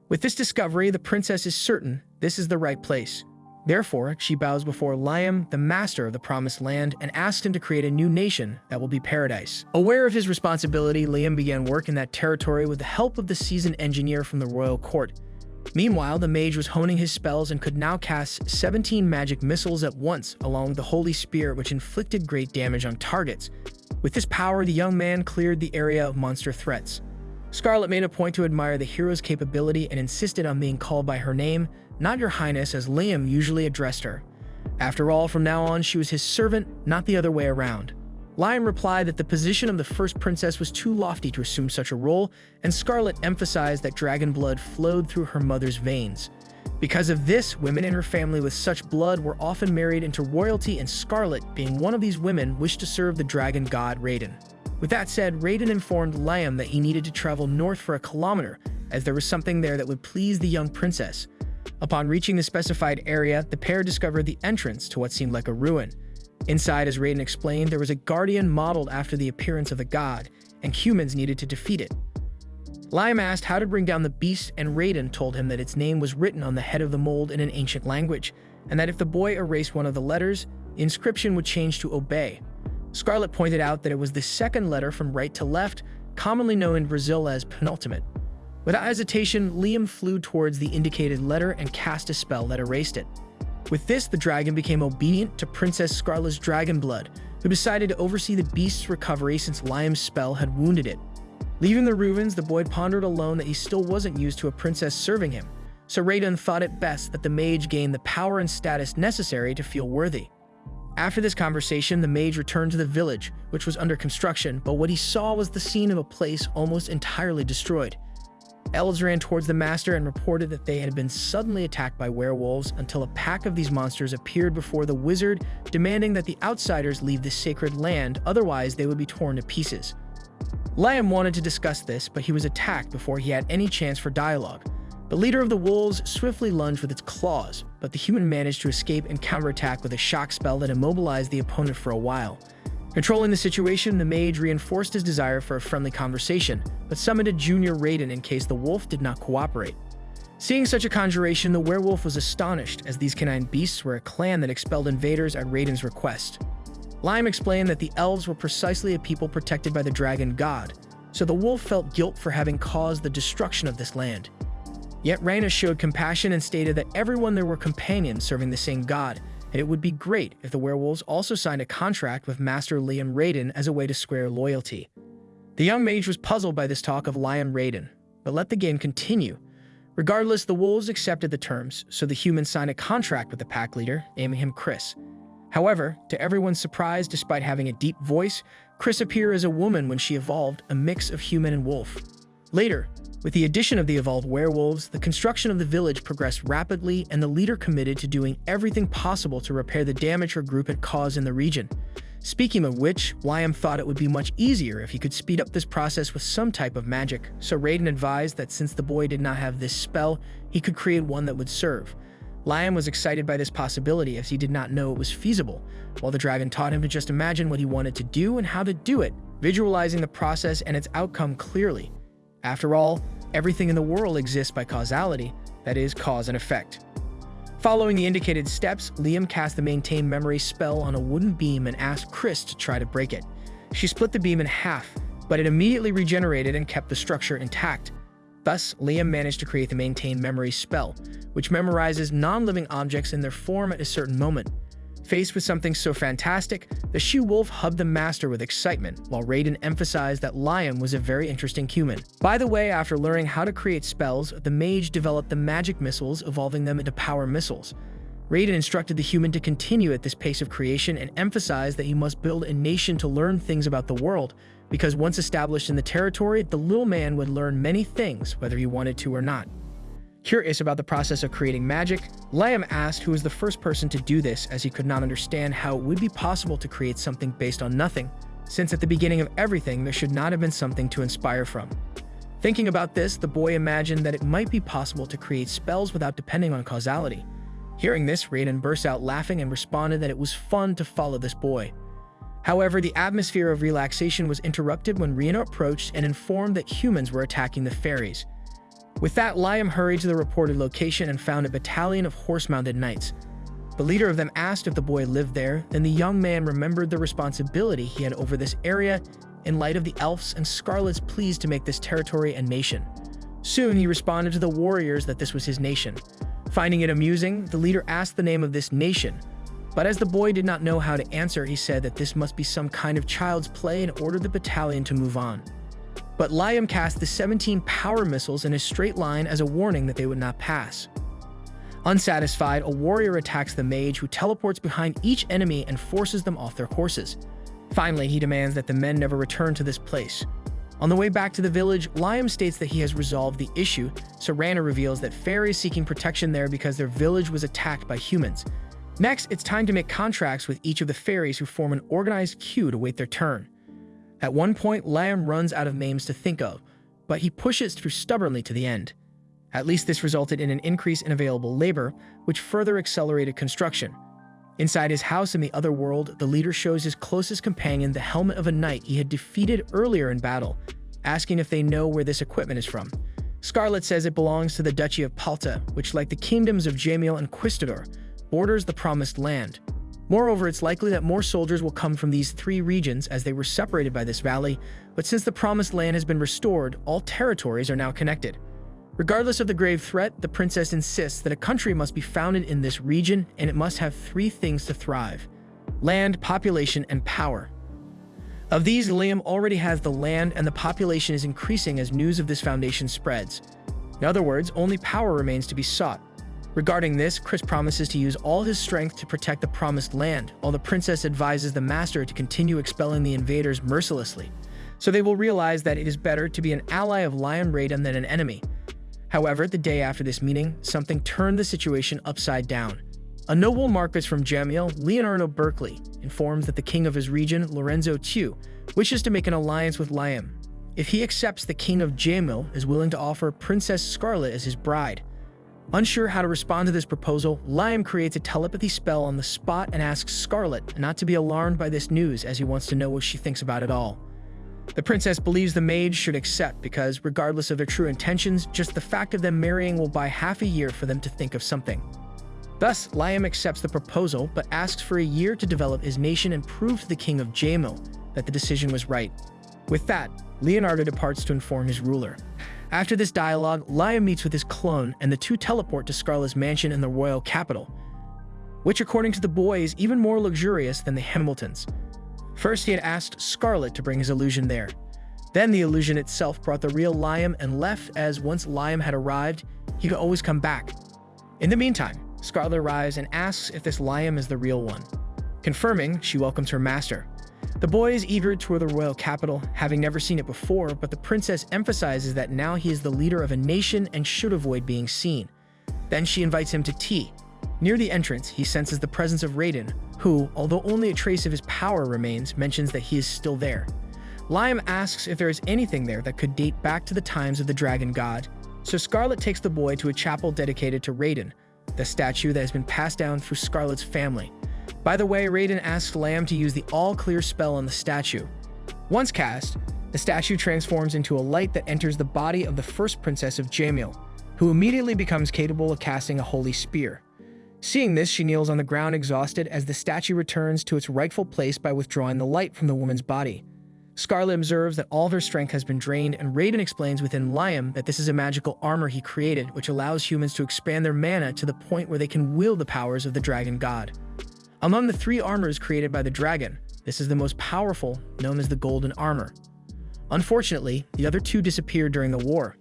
With this discovery, the princess is certain this is the right place. Therefore, she bows before Liam, the master of the Promised Land, and asks him to create a new nation that will be paradise. Aware of his responsibility, Liam began work in that territory with the help of the seasoned engineer from the royal court. Meanwhile, the mage was honing his spells and could now cast 17 magic missiles at once, along with the Holy Spirit, which inflicted great damage on targets. With this power, the young man cleared the area of monster threats. Scarlet made a point to admire the hero's capability and insisted on being called by her name, not Your Highness, as Liam usually addressed her. After all, from now on, she was his servant, not the other way around. Liam replied that the position of the first princess was too lofty to assume such a role, and Scarlet emphasized that dragon blood flowed through her mother's veins. Because of this, women in her family with such blood were often married into royalty, and Scarlet, being one of these women, wished to serve the dragon god Raiden. With that said, Raiden informed Liam that he needed to travel north for a kilometer, as there was something there that would please the young princess. Upon reaching the specified area, the pair discovered the entrance to what seemed like a ruin. Inside, as Raiden explained, there was a guardian modeled after the appearance of the god, and humans needed to defeat it. Liam asked how to bring down the beast, and Raiden told him that its name was written on the head of the mold in an ancient language, and that if the boy erased one of the letters, the inscription would change to obey. Scarlet pointed out that it was the second letter from right to left, commonly known in Brazil as penultimate. Without hesitation, Liam flew towards the indicated letter and cast a spell that erased it. With this, the dragon became obedient to Princess Scarlet's dragon blood, who decided to oversee the beast's recovery since Liam's spell had wounded it. Leaving the ruins, the boy pondered alone that he still wasn't used to a princess serving him, so Raiden thought it best that the mage gain the power and status necessary to feel worthy. After this conversation, the mage returned to the village, which was under construction, but what he saw was the scene of a place almost entirely destroyed. Elves ran towards the master and reported that they had been suddenly attacked by werewolves until a pack of these monsters appeared before the wizard, demanding that the outsiders leave this sacred land, otherwise they would be torn to pieces. Liam wanted to discuss this, but he was attacked before he had any chance for dialogue. The leader of the wolves swiftly lunged with its claws, but the human managed to escape and counterattack with a shock spell that immobilized the opponent for a while. Controlling the situation, the mage reinforced his desire for a friendly conversation, but summoned a junior Raiden in case the wolf did not cooperate. Seeing such a conjuration, the werewolf was astonished, as these canine beasts were a clan that expelled invaders at Raiden's request. Liam explained that the elves were precisely a people protected by the dragon god, so the wolf felt guilt for having caused the destruction of this land. Yet Raina showed compassion and stated that everyone there were companions serving the same god, and it would be great if the werewolves also signed a contract with Master Liam Raiden as a way to square loyalty. The young mage was puzzled by this talk of Liam Raiden, but let the game continue. Regardless, the wolves accepted the terms, so the humans signed a contract with the pack leader, naming him Chris. However, to everyone's surprise, despite having a deep voice, Chris appeared as a woman when she evolved, a mix of human and wolf. Later, with the addition of the evolved werewolves, the construction of the village progressed rapidly, and the leader committed to doing everything possible to repair the damage her group had caused in the region. Speaking of which, Liam thought it would be much easier if he could speed up this process with some type of magic, so Raiden advised that since the boy did not have this spell, he could create one that would serve. Liam was excited by this possibility as he did not know it was feasible, while the dragon taught him to just imagine what he wanted to do and how to do it, visualizing the process and its outcome clearly. After all, everything in the world exists by causality, that is, cause and effect. Following the indicated steps, Liam cast the Maintain Memory spell on a wooden beam and asked Chris to try to break it. She split the beam in half, but it immediately regenerated and kept the structure intact. Thus, Liam managed to create the Maintain Memory spell, which memorizes non-living objects in their form at a certain moment. Faced with something so fantastic, the she-wolf hugged the master with excitement, while Raiden emphasized that Liam was a very interesting human. By the way, after learning how to create spells, the mage developed the magic missiles, evolving them into power missiles. Raiden instructed the human to continue at this pace of creation and emphasized that he must build a nation to learn things about the world, because once established in the territory, the little man would learn many things, whether he wanted to or not. Curious about the process of creating magic, Liam asked who was the first person to do this, as he could not understand how it would be possible to create something based on nothing, since at the beginning of everything there should not have been something to inspire from. Thinking about this, the boy imagined that it might be possible to create spells without depending on causality. Hearing this, Raiden burst out laughing and responded that it was fun to follow this boy. However, the atmosphere of relaxation was interrupted when Rina approached and informed that humans were attacking the fairies. With that, Liam hurried to the reported location and found a battalion of horse-mounted knights. The leader of them asked if the boy lived there, then the young man remembered the responsibility he had over this area in light of the elves and Scarlet's pleas to make this territory a nation. Soon, he responded to the warriors that this was his nation. Finding it amusing, the leader asked the name of this nation, but as the boy did not know how to answer, he said that this must be some kind of child's play and ordered the battalion to move on. But Liam cast the 17 power missiles in a straight line as a warning that they would not pass. Unsatisfied, a warrior attacks the mage, who teleports behind each enemy and forces them off their horses. Finally, he demands that the men never return to this place. On the way back to the village, Liam states that he has resolved the issue, so Rana reveals that fairies seeking protection there because their village was attacked by humans. Next, it's time to make contracts with each of the fairies who form an organized queue to wait their turn. At one point, Liam runs out of names to think of, but he pushes through stubbornly to the end. At least this resulted in an increase in available labor, which further accelerated construction. Inside his house in the other world, the leader shows his closest companion the helmet of a knight he had defeated earlier in battle, asking if they know where this equipment is from. Scarlet says it belongs to the Duchy of Palta, which, like the kingdoms of Jamil and Quistador, borders the Promised Land. Moreover, it's likely that more soldiers will come from these three regions as they were separated by this valley, but since the Promised Land has been restored, all territories are now connected. Regardless of the grave threat, the princess insists that a country must be founded in this region and it must have three things to thrive: land, population, and power. Of these, Liam already has the land and the population is increasing as news of this foundation spreads. In other words, only power remains to be sought. Regarding this, Chris promises to use all his strength to protect the Promised Land, while the princess advises the master to continue expelling the invaders mercilessly. So they will realize that it is better to be an ally of Liam Raiden than an enemy. However, the day after this meeting, something turned the situation upside down. A noble Marquis from Jamil, Leonardo Berkeley, informs that the king of his region, Lorenzo Chu, wishes to make an alliance with Liam. If he accepts, the king of Jamil is willing to offer Princess Scarlet as his bride. Unsure how to respond to this proposal, Liam creates a telepathy spell on the spot and asks Scarlet not to be alarmed by this news, as he wants to know what she thinks about it all. The princess believes the mage should accept because, regardless of their true intentions, just the fact of them marrying will buy half a year for them to think of something. Thus, Liam accepts the proposal, but asks for a year to develop his nation and prove to the king of Jamil that the decision was right. With that, Leonardo departs to inform his ruler. After this dialogue, Liam meets with his clone, and the two teleport to Scarlet's mansion in the royal capital, which according to the boy is even more luxurious than the Hamiltons'. First, he had asked Scarlet to bring his illusion there. Then the illusion itself brought the real Liam and left, as once Liam had arrived, he could always come back. In the meantime, Scarlet arrives and asks if this Liam is the real one. Confirming, she welcomes her master. The boy is eager to tour the royal capital, having never seen it before, but the princess emphasizes that now he is the leader of a nation and should avoid being seen. Then she invites him to tea. Near the entrance, he senses the presence of Raiden, who, although only a trace of his power remains, mentions that he is still there. Liam asks if there is anything there that could date back to the times of the dragon god, so Scarlet takes the boy to a chapel dedicated to Raiden, the statue that has been passed down through Scarlet's family. By the way, Raiden asks Liam to use the all-clear spell on the statue. Once cast, the statue transforms into a light that enters the body of the first princess of Jamil, who immediately becomes capable of casting a holy spear. Seeing this, she kneels on the ground exhausted as the statue returns to its rightful place by withdrawing the light from the woman's body. Scarlet observes that all of her strength has been drained, and Raiden explains within Liam that this is a magical armor he created, which allows humans to expand their mana to the point where they can wield the powers of the dragon god. Among the three armors created by the dragon, this is the most powerful, known as the golden armor. Unfortunately, the other two disappeared during the war.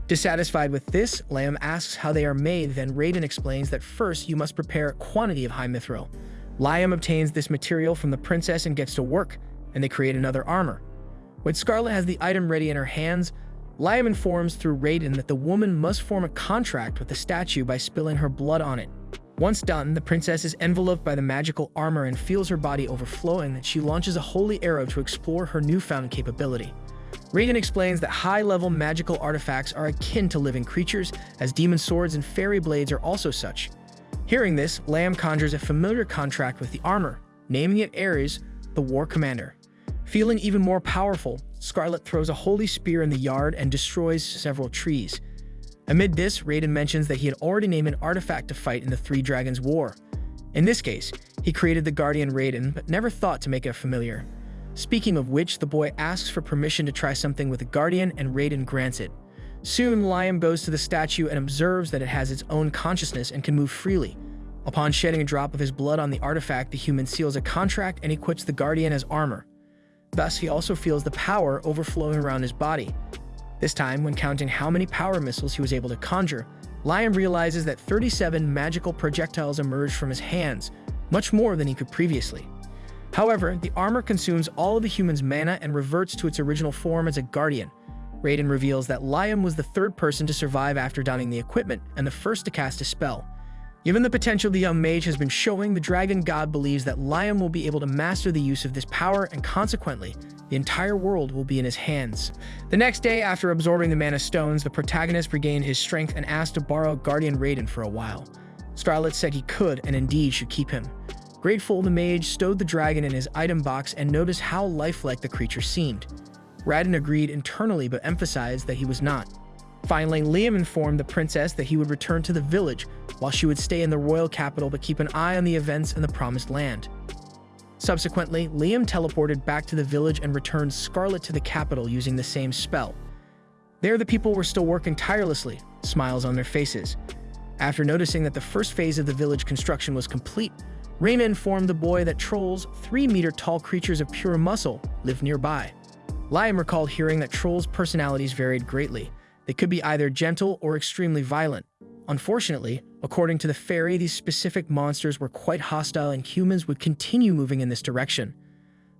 Dissatisfied with this, Liam asks how they are made, then Raiden explains that first you must prepare a quantity of high mithril. Liam obtains this material from the princess and gets to work, and they create another armor. When Scarlet has the item ready in her hands, Liam informs through Raiden that the woman must form a contract with the statue by spilling her blood on it. Once done, the princess is enveloped by the magical armor and feels her body overflowing, and she launches a holy arrow to explore her newfound capability. Raiden explains that high-level magical artifacts are akin to living creatures, as demon swords and fairy blades are also such. Hearing this, Liam conjures a familiar contract with the armor, naming it Ares, the war commander. Feeling even more powerful, Scarlet throws a holy spear in the yard and destroys several trees. Amid this, Raiden mentions that he had already named an artifact to fight in the Three Dragons War. In this case, he created the Guardian Raiden, but never thought to make it familiar. Speaking of which, the boy asks for permission to try something with the Guardian, and Raiden grants it. Soon, Liam goes to the statue and observes that it has its own consciousness and can move freely. Upon shedding a drop of his blood on the artifact, the human seals a contract and equips the Guardian as armor. Thus, he also feels the power overflowing around his body. This time, when counting how many power missiles he was able to conjure, Liam realizes that 37 magical projectiles emerged from his hands, much more than he could previously. However, the armor consumes all of the human's mana and reverts to its original form as a guardian. Raiden reveals that Liam was the third person to survive after donning the equipment and the first to cast a spell. Given the potential the young mage has been showing, the dragon god believes that Liam will be able to master the use of this power, and consequently, the entire world will be in his hands. The next day, after absorbing the mana stones, the protagonist regained his strength and asked to borrow Guardian Raiden for a while. Scarlet said he could and indeed should keep him. Grateful, the mage stowed the dragon in his item box and noticed how lifelike the creature seemed. Raiden agreed internally but emphasized that he was not. Finally, Liam informed the princess that he would return to the village, while she would stay in the royal capital but keep an eye on the events in the Promised Land. Subsequently, Liam teleported back to the village and returned Scarlet to the capital using the same spell. There, the people were still working tirelessly, smiles on their faces. After noticing that the first phase of the village construction was complete, Raina informed the boy that trolls, 3-meter-tall creatures of pure muscle, lived nearby. Liam recalled hearing that trolls' personalities varied greatly. They could be either gentle or extremely violent. Unfortunately, according to the fairy, these specific monsters were quite hostile and humans would continue moving in this direction.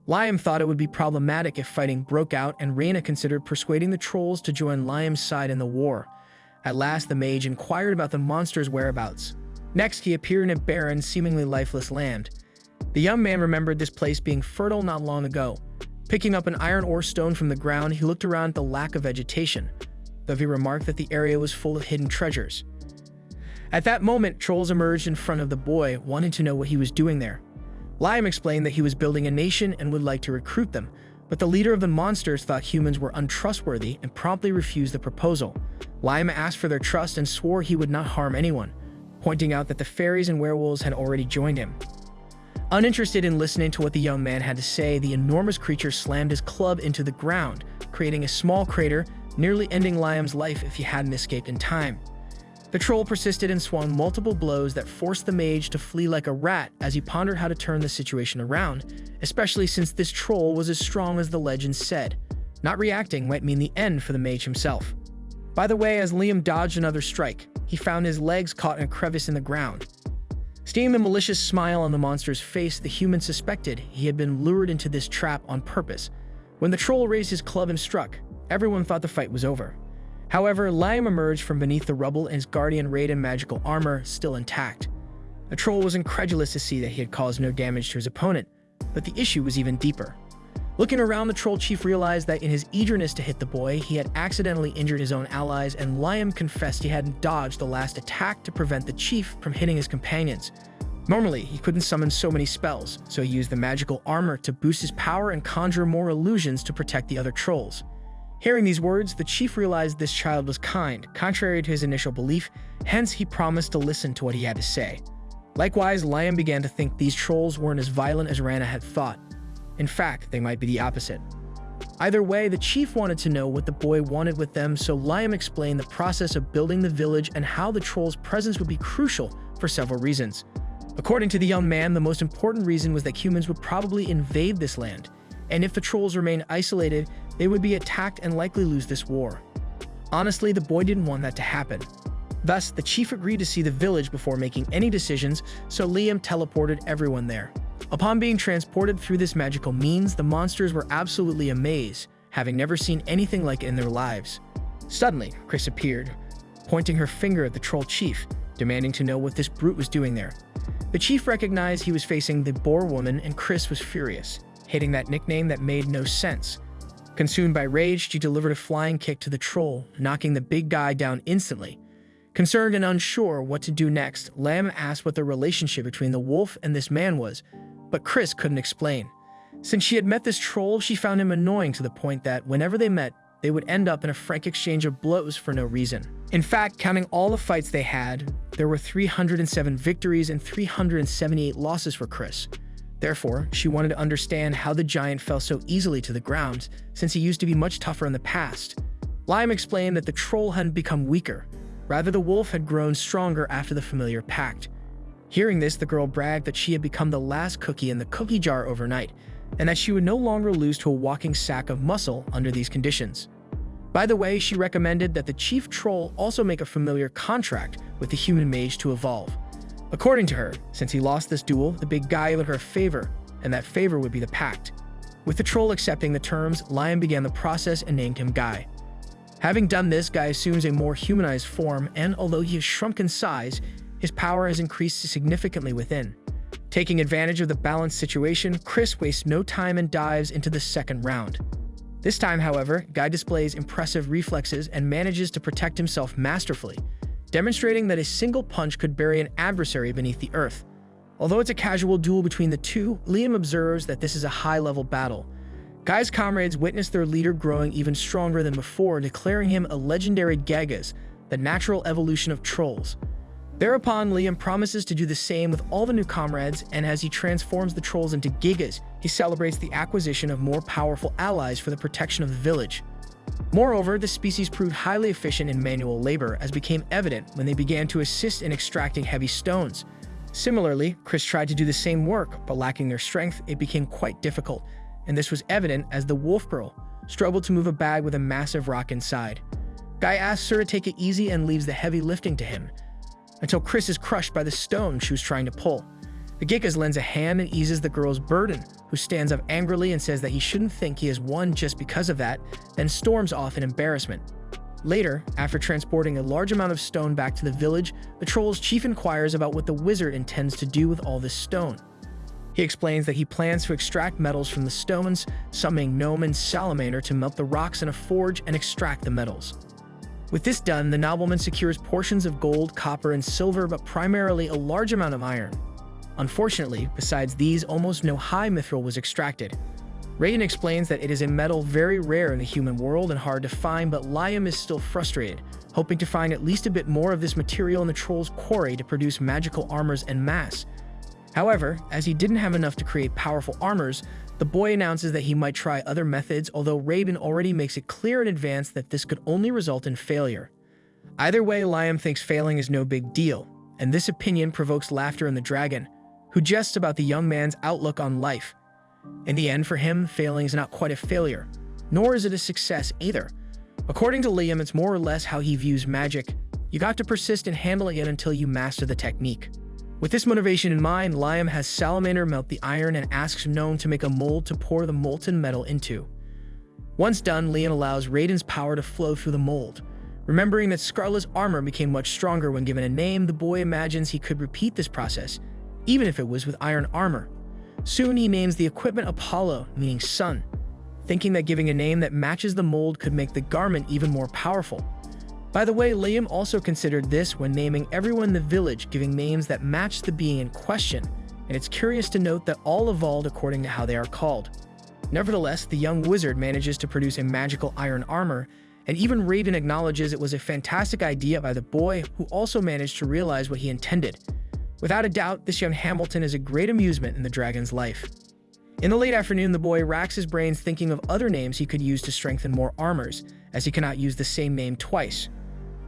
Liam thought it would be problematic if fighting broke out, and Raina considered persuading the trolls to join Liam's side in the war. At last, the mage inquired about the monsters' whereabouts. Next, he appeared in a barren, seemingly lifeless land. The young man remembered this place being fertile not long ago. Picking up an iron ore stone from the ground, he looked around at the lack of vegetation, though he remarked that the area was full of hidden treasures. At that moment, trolls emerged in front of the boy, wanting to know what he was doing there. Liam explained that he was building a nation and would like to recruit them, but the leader of the monsters thought humans were untrustworthy and promptly refused the proposal. Liam asked for their trust and swore he would not harm anyone, pointing out that the fairies and werewolves had already joined him. Uninterested in listening to what the young man had to say, the enormous creature slammed his club into the ground, creating a small crater, nearly ending Liam's life if he hadn't escaped in time. The troll persisted and swung multiple blows that forced the mage to flee like a rat as he pondered how to turn the situation around, especially since this troll was as strong as the legend said. Not reacting might mean the end for the mage himself. By the way, as Liam dodged another strike, he found his legs caught in a crevice in the ground. Seeing the malicious smile on the monster's face, the human suspected he had been lured into this trap on purpose. When the troll raised his club and struck, everyone thought the fight was over. However, Liam emerged from beneath the rubble in his Guardian Raiden magical armor, still intact. The troll was incredulous to see that he had caused no damage to his opponent, but the issue was even deeper. Looking around, the troll chief realized that in his eagerness to hit the boy, he had accidentally injured his own allies, and Liam confessed he hadn't dodged the last attack to prevent the chief from hitting his companions. Normally, he couldn't summon so many spells, so he used the magical armor to boost his power and conjure more illusions to protect the other trolls. Hearing these words, the chief realized this child was kind, contrary to his initial belief, hence he promised to listen to what he had to say. Likewise, Liam began to think these trolls weren't as violent as Rana had thought. In fact, they might be the opposite. Either way, the chief wanted to know what the boy wanted with them, so Liam explained the process of building the village and how the troll's presence would be crucial for several reasons. According to the young man, the most important reason was that humans would probably invade this land, and if the trolls remained isolated, they would be attacked and likely lose this war. Honestly, the boy didn't want that to happen. Thus, the chief agreed to see the village before making any decisions, so Liam teleported everyone there. Upon being transported through this magical means, the monsters were absolutely amazed, having never seen anything like it in their lives. Suddenly, Chris appeared, pointing her finger at the troll chief, demanding to know what this brute was doing there. The chief recognized he was facing the boar woman, and Chris was furious, hating that nickname that made no sense. Consumed by rage, she delivered a flying kick to the troll, knocking the big guy down instantly. Concerned and unsure what to do next, Lamb asked what the relationship between the wolf and this man was, but Chris couldn't explain. Since she had met this troll, she found him annoying to the point that whenever they met, they would end up in a frank exchange of blows for no reason. In fact, counting all the fights they had, there were 307 victories and 378 losses for Chris. Therefore, she wanted to understand how the giant fell so easily to the ground, since he used to be much tougher in the past. Liam explained that the troll hadn't become weaker. Rather, the wolf had grown stronger after the familiar pact. Hearing this, the girl bragged that she had become the last cookie in the cookie jar overnight, and that she would no longer lose to a walking sack of muscle under these conditions. By the way, she recommended that the chief troll also make a familiar contract with the human mage to evolve. According to her, since he lost this duel, the big guy owed her a favor, and that favor would be the pact. With the troll accepting the terms, Liam began the process and named him Guy. Having done this, Guy assumes a more humanized form, and although he has shrunk in size, his power has increased significantly within. Taking advantage of the balanced situation, Chris wastes no time and dives into the second round. This time, however, Guy displays impressive reflexes and manages to protect himself masterfully, demonstrating that a single punch could bury an adversary beneath the earth. Although it's a casual duel between the two, Liam observes that this is a high-level battle. Guy's comrades witness their leader growing even stronger than before, declaring him a legendary Gagas, the natural evolution of trolls. Thereupon, Liam promises to do the same with all the new comrades, and as he transforms the trolls into Gigas, he celebrates the acquisition of more powerful allies for the protection of the village. Moreover, the species proved highly efficient in manual labor, as became evident when they began to assist in extracting heavy stones. Similarly, Chris tried to do the same work, but lacking their strength, it became quite difficult, and this was evident as the wolf girl struggled to move a bag with a massive rock inside. Guy asks her to take it easy and leaves the heavy lifting to him, until Chris is crushed by the stone she was trying to pull. The Gigas lends a hand and eases the girl's burden, who stands up angrily and says that he shouldn't think he has won just because of that, then storms off in embarrassment. Later, after transporting a large amount of stone back to the village, the troll's chief inquires about what the wizard intends to do with all this stone. He explains that he plans to extract metals from the stones, summoning Gnome and Salamander to melt the rocks in a forge and extract the metals. With this done, the nobleman secures portions of gold, copper, and silver, but primarily a large amount of iron. Unfortunately, besides these, almost no high mithril was extracted. Raiden explains that it is a metal very rare in the human world and hard to find, but Liam is still frustrated, hoping to find at least a bit more of this material in the troll's quarry to produce magical armors en masse. However, as he didn't have enough to create powerful armors, the boy announces that he might try other methods, although Raiden already makes it clear in advance that this could only result in failure. Either way, Liam thinks failing is no big deal, and this opinion provokes laughter in the dragon, who jests about the young man's outlook on life. In the end, for him, failing is not quite a failure, nor is it a success either. According to Liam, it's more or less how he views magic. You got to persist in handling it until you master the technique. With this motivation in mind, Liam has Salamander melt the iron and asks Gnome to make a mold to pour the molten metal into. Once done, Liam allows Raiden's power to flow through the mold. Remembering that Scarlet's armor became much stronger when given a name, the boy imagines he could repeat this process, even if it was with iron armor. Soon he names the equipment Apollo, meaning sun, thinking that giving a name that matches the mold could make the garment even more powerful. By the way, Liam also considered this when naming everyone in the village, giving names that matched the being in question, and it's curious to note that all evolved according to how they are called. Nevertheless, the young wizard manages to produce a magical iron armor, and even Raiden acknowledges it was a fantastic idea by the boy, who also managed to realize what he intended. Without a doubt, this young Hamilton is a great amusement in the dragon's life. In the late afternoon, the boy racks his brains thinking of other names he could use to strengthen more armors, as he cannot use the same name twice.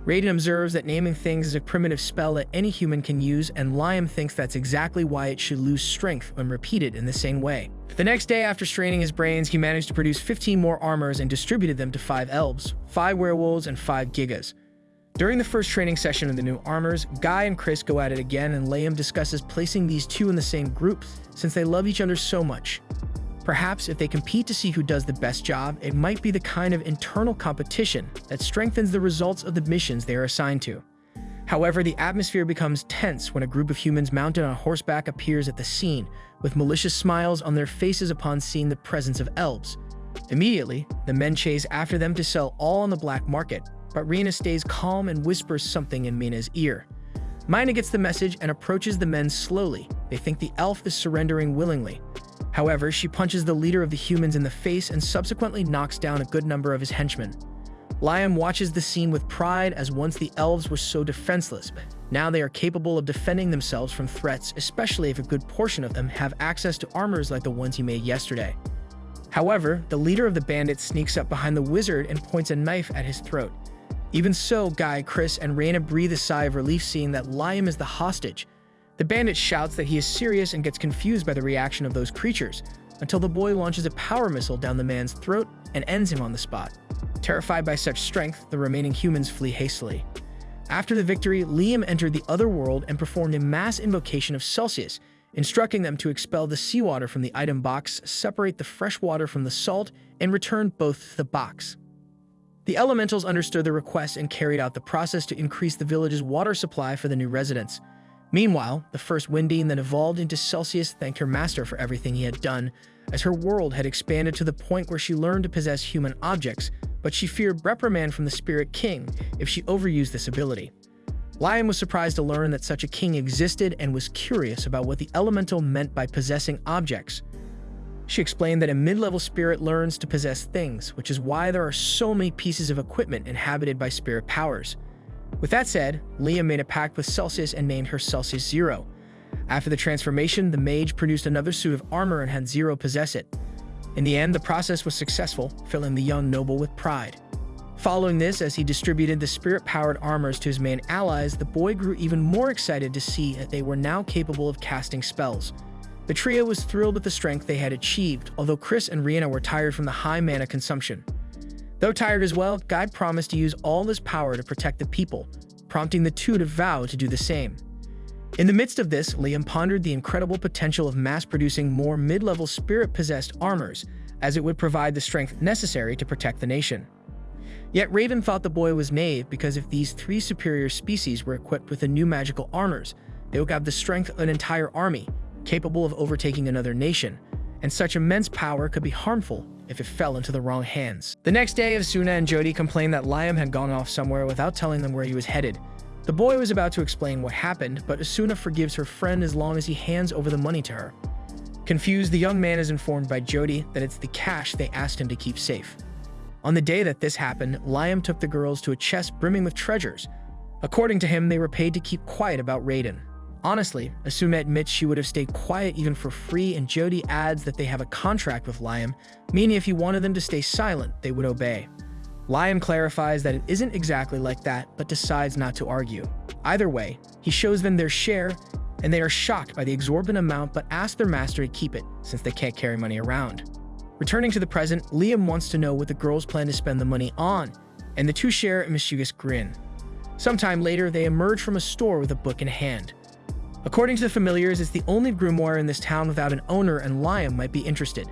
Raiden observes that naming things is a primitive spell that any human can use, and Liam thinks that's exactly why it should lose strength when repeated in the same way. The next day, after straining his brains, he managed to produce 15 more armors and distributed them to 5 elves, 5 werewolves, and 5 gigas. During the first training session of the new armors, Guy and Chris go at it again, and Liam discusses placing these two in the same group since they love each other so much. Perhaps if they compete to see who does the best job, it might be the kind of internal competition that strengthens the results of the missions they are assigned to. However, the atmosphere becomes tense when a group of humans mounted on horseback appears at the scene, with malicious smiles on their faces upon seeing the presence of elves. Immediately, the men chase after them to sell all on the black market, but Rina stays calm and whispers something in Mina's ear. Mina gets the message and approaches the men slowly. They think the elf is surrendering willingly. However, she punches the leader of the humans in the face and subsequently knocks down a good number of his henchmen. Liam watches the scene with pride, as once the elves were so defenseless, but now they are capable of defending themselves from threats, especially if a good portion of them have access to armors like the ones he made yesterday. However, the leader of the bandits sneaks up behind the wizard and points a knife at his throat. Even so, Guy, Chris, and Raina breathe a sigh of relief seeing that Liam is the hostage. The bandit shouts that he is serious and gets confused by the reaction of those creatures, until the boy launches a power missile down the man's throat and ends him on the spot. Terrified by such strength, the remaining humans flee hastily. After the victory, Liam entered the other world and performed a mass invocation of Celsius, instructing them to expel the seawater from the item box, separate the fresh water from the salt, and return both to the box. The elementals understood the request and carried out the process to increase the village's water supply for the new residents. Meanwhile, the first Windine then evolved into Celsius thanked her master for everything he had done, as her world had expanded to the point where she learned to possess human objects, but she feared reprimand from the Spirit King if she overused this ability. Liam was surprised to learn that such a king existed and was curious about what the elemental meant by possessing objects. She explained that a mid-level spirit learns to possess things, which is why there are so many pieces of equipment inhabited by spirit powers. With that said, Liam made a pact with Celsius and named her Celsius Zero. After the transformation, the mage produced another suit of armor and had Zero possess it. In the end, the process was successful, filling the young noble with pride. Following this, as he distributed the spirit-powered armors to his main allies, the boy grew even more excited to see that they were now capable of casting spells. The trio was thrilled with the strength they had achieved, although Chris and Rihanna were tired from the high mana consumption. Though tired as well, Guide promised to use all his power to protect the people, prompting the two to vow to do the same. In the midst of this, Liam pondered the incredible potential of mass-producing more mid-level spirit-possessed armors, as it would provide the strength necessary to protect the nation. Yet Raven thought the boy was naive because if these three superior species were equipped with the new magical armors, they would have the strength of an entire army, capable of overtaking another nation, and such immense power could be harmful if it fell into the wrong hands. The next day, Asuna and Jody complained that Liam had gone off somewhere without telling them where he was headed. The boy was about to explain what happened, but Asuna forgives her friend as long as he hands over the money to her. Confused, the young man is informed by Jody that it's the cash they asked him to keep safe. On the day that this happened, Liam took the girls to a chest brimming with treasures. According to him, they were paid to keep quiet about Raiden. Honestly, Asuna admits she would have stayed quiet even for free, and Jody adds that they have a contract with Liam, meaning if he wanted them to stay silent, they would obey. Liam clarifies that it isn't exactly like that, but decides not to argue. Either way, he shows them their share, and they are shocked by the exorbitant amount but ask their master to keep it, since they can't carry money around. Returning to the present, Liam wants to know what the girls plan to spend the money on, and the two share a mischievous grin. Sometime later, they emerge from a store with a book in hand. According to the familiars, it's the only grimoire in this town without an owner, and Liam might be interested.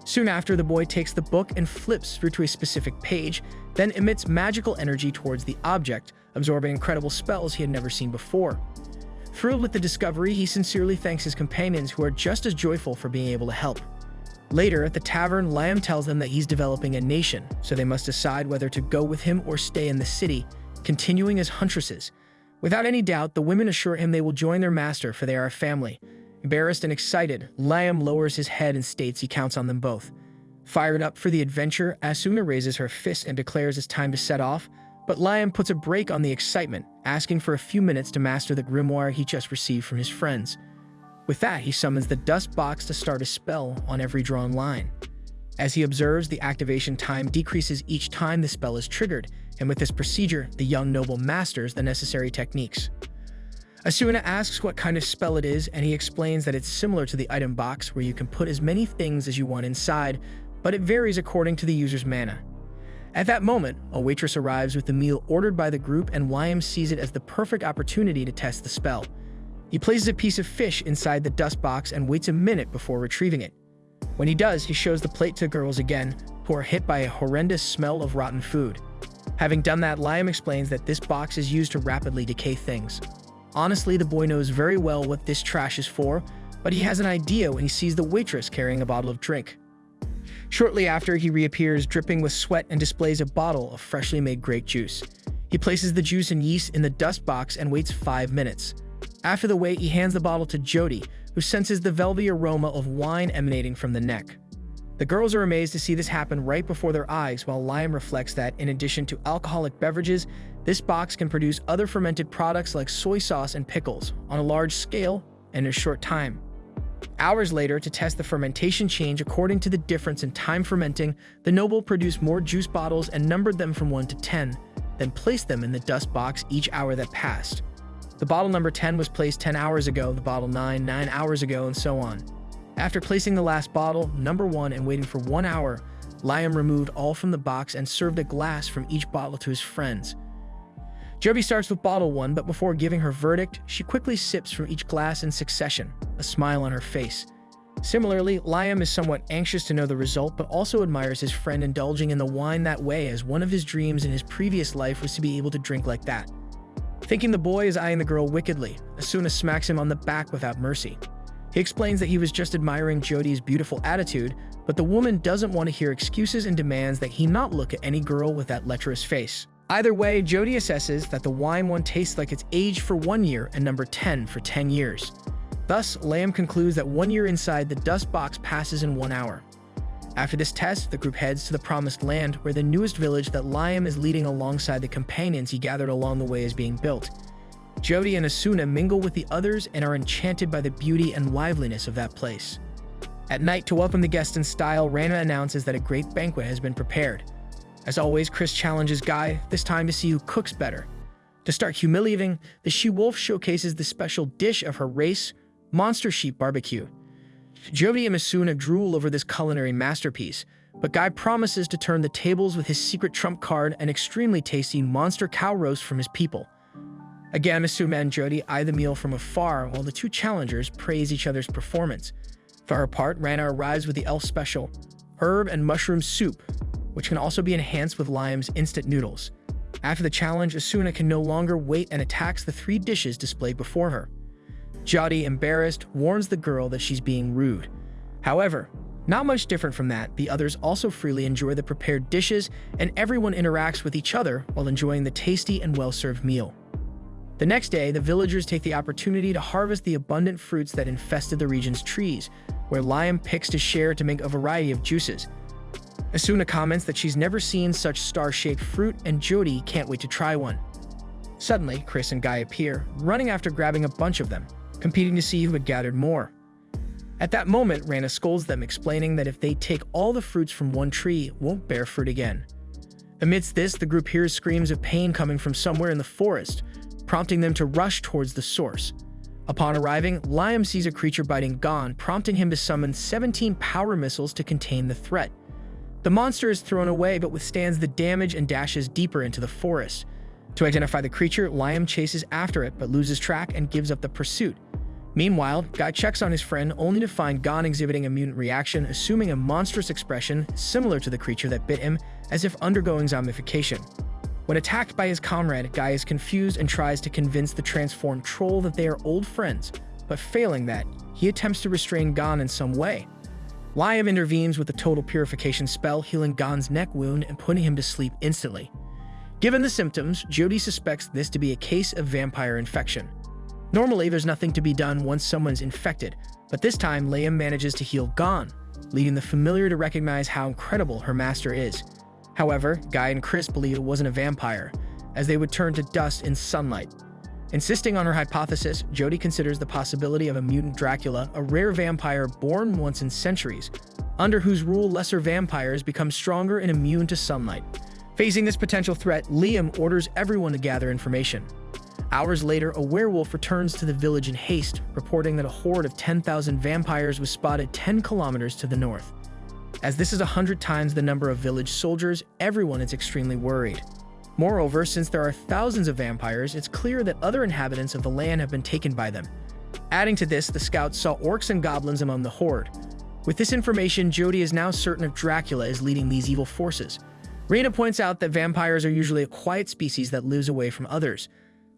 Soon after, the boy takes the book and flips through to a specific page, then emits magical energy towards the object, absorbing incredible spells he had never seen before. Thrilled with the discovery, he sincerely thanks his companions, who are just as joyful for being able to help. Later, at the tavern, Liam tells them that he's developing a nation, so they must decide whether to go with him or stay in the city, continuing as huntresses. Without any doubt, the women assure him they will join their master, for they are a family. Embarrassed and excited, Liam lowers his head and states he counts on them both. Fired up for the adventure, Asuna raises her fist and declares it's time to set off, but Liam puts a brake on the excitement, asking for a few minutes to master the grimoire he just received from his friends. With that, he summons the dust box to start a spell on every drawn line. As he observes, the activation time decreases each time the spell is triggered, and with this procedure, the young noble masters the necessary techniques. Asuna asks what kind of spell it is, and he explains that it's similar to the item box, where you can put as many things as you want inside, but it varies according to the user's mana. At that moment, a waitress arrives with the meal ordered by the group, and Liam sees it as the perfect opportunity to test the spell. He places a piece of fish inside the dust box and waits a minute before retrieving it. When he does, he shows the plate to girls again, who are hit by a horrendous smell of rotten food. Having done that, Liam explains that this box is used to rapidly decay things. Honestly, the boy knows very well what this trash is for, but he has an idea when he sees the waitress carrying a bottle of drink. Shortly after, he reappears dripping with sweat and displays a bottle of freshly made grape juice. He places the juice and yeast in the dust box and waits 5 minutes. After the wait, he hands the bottle to Jody, who senses the velvety aroma of wine emanating from the neck. The girls are amazed to see this happen right before their eyes, while Liam reflects that, in addition to alcoholic beverages, this box can produce other fermented products like soy sauce and pickles, on a large scale and in a short time. Hours later, to test the fermentation change according to the difference in time fermenting, the noble produced more juice bottles and numbered them from 1 to 10, then placed them in the dust box each hour that passed. The bottle number 10 was placed 10 hours ago, the bottle 9 hours ago, and so on. After placing the last bottle, number 1, and waiting for 1 hour, Liam removed all from the box and served a glass from each bottle to his friends. Jody starts with bottle 1, but before giving her verdict, she quickly sips from each glass in succession, a smile on her face. Similarly, Liam is somewhat anxious to know the result, but also admires his friend indulging in the wine that way, as one of his dreams in his previous life was to be able to drink like that. Thinking the boy is eyeing the girl wickedly, Asuna smacks him on the back without mercy. He explains that he was just admiring Jody's beautiful attitude, but the woman doesn't want to hear excuses and demands that he not look at any girl with that lecherous face. Either way, Jody assesses that the wine one tastes like it's aged for 1 year and number 10 for 10 years. Thus, Liam concludes that 1 year inside the dust box passes in 1 hour. After this test, the group heads to the Promised Land, where the newest village that Liam is leading alongside the companions he gathered along the way is being built. Jody and Asuna mingle with the others and are enchanted by the beauty and liveliness of that place. At night, to welcome the guests in style, Rana announces that a great banquet has been prepared. As always, Chris challenges Guy, this time to see who cooks better. To start humiliating, the she-wolf showcases the special dish of her race, monster sheep barbecue. Jody and Asuna drool over this culinary masterpiece, but Guy promises to turn the tables with his secret trump card, an extremely tasty monster cow roast from his people. Again, Asuna and Jody eye the meal from afar while the two challengers praise each other's performance. For her part, Rana arrives with the elf special, herb and mushroom soup, which can also be enhanced with Liam's instant noodles. After the challenge, Asuna can no longer wait and attacks the 3 dishes displayed before her. Jody, embarrassed, warns the girl that she's being rude. However, not much different from that, the others also freely enjoy the prepared dishes, and everyone interacts with each other while enjoying the tasty and well-served meal. The next day, the villagers take the opportunity to harvest the abundant fruits that infested the region's trees, where Liam picks to share to make a variety of juices. Asuna comments that she's never seen such star-shaped fruit, and Jody can't wait to try one. Suddenly, Chris and Guy appear, running after grabbing a bunch of them, competing to see who had gathered more. At that moment, Rana scolds them, explaining that if they take all the fruits from one tree, it won't bear fruit again. Amidst this, the group hears screams of pain coming from somewhere in the forest, prompting them to rush towards the source. Upon arriving, Liam sees a creature biting Gon, prompting him to summon 17 power missiles to contain the threat. The monster is thrown away but withstands the damage and dashes deeper into the forest. To identify the creature, Liam chases after it but loses track and gives up the pursuit. Meanwhile, Guy checks on his friend only to find Gon exhibiting a mutant reaction, assuming a monstrous expression similar to the creature that bit him, as if undergoing zombification. When attacked by his comrade, Guy is confused and tries to convince the transformed troll that they are old friends, but failing that, he attempts to restrain Gon in some way. Liam intervenes with the total purification spell, healing Gon's neck wound and putting him to sleep instantly. Given the symptoms, Jody suspects this to be a case of vampire infection. Normally, there's nothing to be done once someone's infected, but this time Liam manages to heal Gon, leading the familiar to recognize how incredible her master is. However, Guy and Chris believe it wasn't a vampire, as they would turn to dust in sunlight. Insisting on her hypothesis, Jody considers the possibility of a mutant Dracula, a rare vampire born once in centuries, under whose rule lesser vampires become stronger and immune to sunlight. Facing this potential threat, Liam orders everyone to gather information. Hours later, a werewolf returns to the village in haste, reporting that a horde of 10,000 vampires was spotted 10 kilometers to the north. As this is 100 times the number of village soldiers, everyone is extremely worried. Moreover, since there are thousands of vampires, it's clear that other inhabitants of the land have been taken by them. Adding to this, the scouts saw orcs and goblins among the horde. With this information, Jody is now certain if Dracula is leading these evil forces. Rena points out that vampires are usually a quiet species that lives away from others.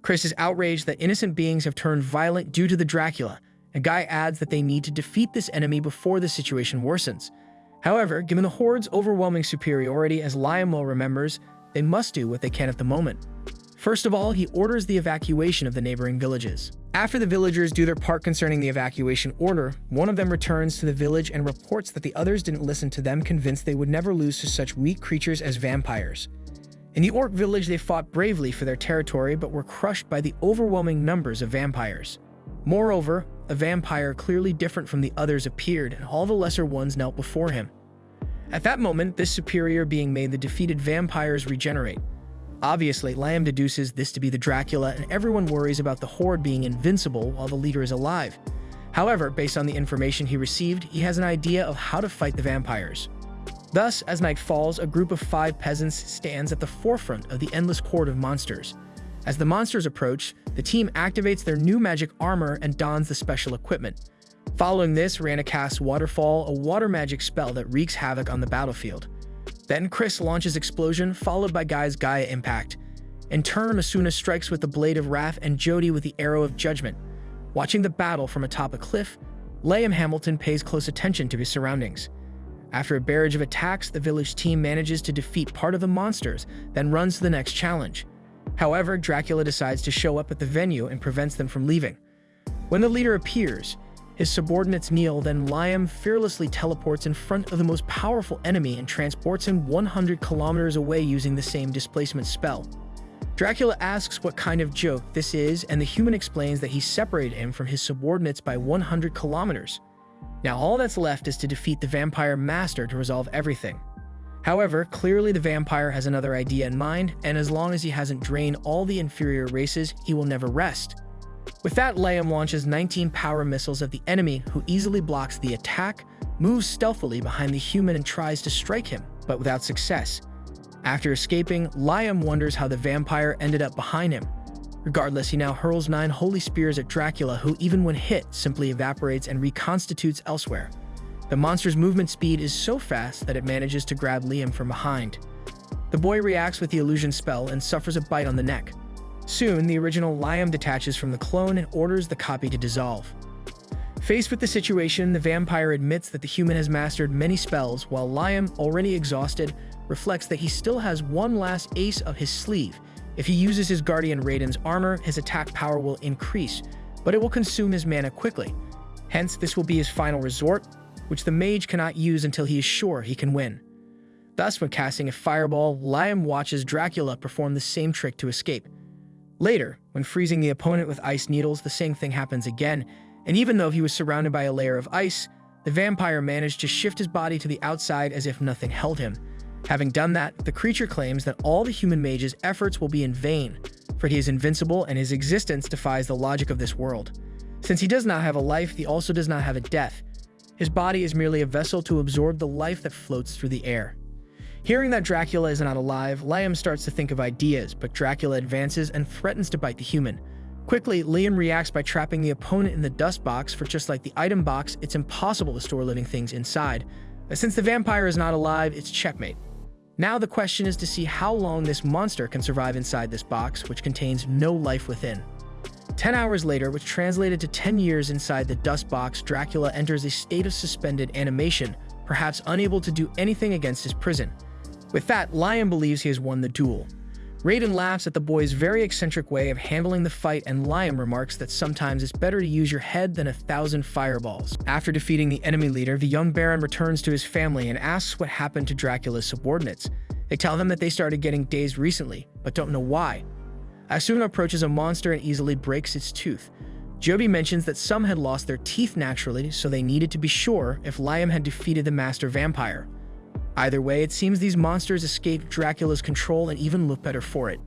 Chris is outraged that innocent beings have turned violent due to the Dracula, and Guy adds that they need to defeat this enemy before the situation worsens. However, given the horde's overwhelming superiority, as Liam well remembers, they must do what they can at the moment. First of all, he orders the evacuation of the neighboring villages. After the villagers do their part concerning the evacuation order, one of them returns to the village and reports that the others didn't listen to them, convinced they would never lose to such weak creatures as vampires. In the orc village, they fought bravely for their territory but were crushed by the overwhelming numbers of vampires. Moreover, a vampire clearly different from the others appeared, and all the lesser ones knelt before him. At that moment, this superior being made the defeated vampires regenerate. Obviously, Liam deduces this to be the Dracula, and everyone worries about the horde being invincible while the leader is alive. However, based on the information he received, he has an idea of how to fight the vampires. Thus, as night falls, a group of 5 peasants stands at the forefront of the endless horde of monsters. As the monsters approach, the team activates their new magic armor and dons the special equipment. Following this, Rana casts Waterfall, a water magic spell that wreaks havoc on the battlefield. Then Chris launches Explosion, followed by Guy's Gaia Impact. In turn, Asuna strikes with the Blade of Wrath and Jody with the Arrow of Judgment. Watching the battle from atop a cliff, Liam Hamilton pays close attention to his surroundings. After a barrage of attacks, the village team manages to defeat part of the monsters, then runs to the next challenge. However, Dracula decides to show up at the venue and prevents them from leaving. When the leader appears, his subordinates kneel, then Liam fearlessly teleports in front of the most powerful enemy and transports him 100 kilometers away using the same displacement spell. Dracula asks what kind of joke this is, and the human explains that he separated him from his subordinates by 100 kilometers. Now all that's left is to defeat the vampire master to resolve everything. However, clearly the vampire has another idea in mind, and as long as he hasn't drained all the inferior races, he will never rest. With that, Liam launches 19 power missiles at the enemy, who easily blocks the attack, moves stealthily behind the human and tries to strike him, but without success. After escaping, Liam wonders how the vampire ended up behind him. Regardless, he now hurls 9 holy spears at Dracula, who even when hit, simply evaporates and reconstitutes elsewhere. The monster's movement speed is so fast that it manages to grab Liam from behind. The boy reacts with the illusion spell and suffers a bite on the neck. Soon, the original Liam detaches from the clone and orders the copy to dissolve. Faced with the situation, the vampire admits that the human has mastered many spells, while Liam, already exhausted, reflects that he still has one last ace up his sleeve. If he uses his Guardian Raiden's armor, his attack power will increase, but it will consume his mana quickly. Hence, this will be his final resort, which the mage cannot use until he is sure he can win. Thus, when casting a fireball, Liam watches Dracula perform the same trick to escape. Later, when freezing the opponent with ice needles, the same thing happens again, and even though he was surrounded by a layer of ice, the vampire managed to shift his body to the outside as if nothing held him. Having done that, the creature claims that all the human mage's efforts will be in vain, for he is invincible and his existence defies the logic of this world. Since he does not have a life, he also does not have a death. His body is merely a vessel to absorb the life that floats through the air. Hearing that Dracula is not alive, Liam starts to think of ideas, but Dracula advances and threatens to bite the human. Quickly, Liam reacts by trapping the opponent in the dust box, for just like the item box, it's impossible to store living things inside. Since the vampire is not alive, it's checkmate. Now the question is to see how long this monster can survive inside this box, which contains no life within. 10 hours later, which translated to 10 years inside the dust box, Dracula enters a state of suspended animation, perhaps unable to do anything against his prison. With that, Liam believes he has won the duel. Raiden laughs at the boy's very eccentric way of handling the fight, and Liam remarks that sometimes it's better to use your head than 1,000 fireballs. After defeating the enemy leader, the young Baron returns to his family and asks what happened to Dracula's subordinates. They tell him that they started getting dazed recently, but don't know why. Asuna approaches a monster and easily breaks its tooth. Jody mentions that some had lost their teeth naturally, so they needed to be sure if Liam had defeated the master vampire. Either way, it seems these monsters escaped Dracula's control and even look better for it.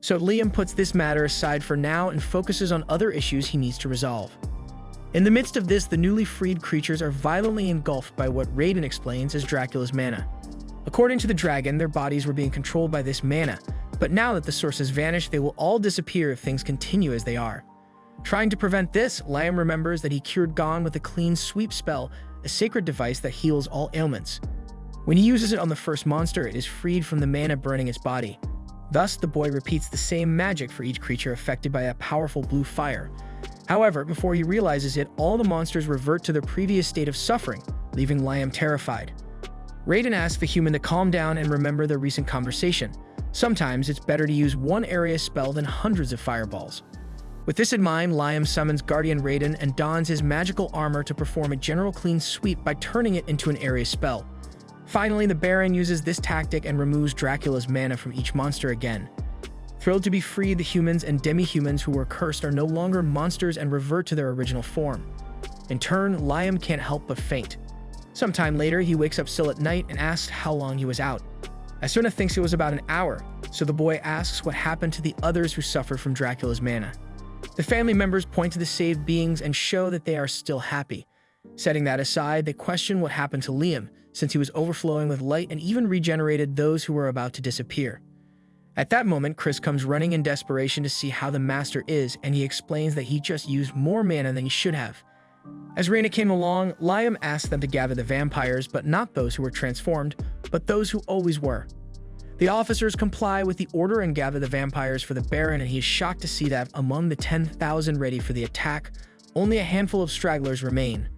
So Liam puts this matter aside for now and focuses on other issues he needs to resolve. In the midst of this, the newly freed creatures are violently engulfed by what Raiden explains as Dracula's mana. According to the dragon, their bodies were being controlled by this mana, but now that the source has vanished, they will all disappear if things continue as they are. Trying to prevent this, Liam remembers that he cured Gon with a clean sweep spell, a sacred device that heals all ailments. When he uses it on the first monster, it is freed from the mana burning its body. Thus, the boy repeats the same magic for each creature affected by a powerful blue fire. However, before he realizes it, all the monsters revert to their previous state of suffering, leaving Liam terrified. Raiden asks the human to calm down and remember their recent conversation. Sometimes it's better to use one area spell than hundreds of fireballs. With this in mind, Liam summons Guardian Raiden and dons his magical armor to perform a general clean sweep by turning it into an area spell. Finally, the Baron uses this tactic and removes Dracula's mana from each monster again. Thrilled to be freed, the humans and demi-humans who were cursed are no longer monsters and revert to their original form. In turn, Liam can't help but faint. Sometime later, he wakes up still at night and asks how long he was out. Asuna thinks it was about an hour, so the boy asks what happened to the others who suffered from Dracula's mana. The family members point to the saved beings and show that they are still happy. Setting that aside, they question what happened to Liam, since he was overflowing with light and even regenerated those who were about to disappear. At that moment, Chris comes running in desperation to see how the master is, and he explains that he just used more mana than he should have. As Reina came along, Liam asked them to gather the vampires, but not those who were transformed, but those who always were. The officers comply with the order and gather the vampires for the Baron, and he is shocked to see that among the 10,000 ready for the attack, only a handful of stragglers remain.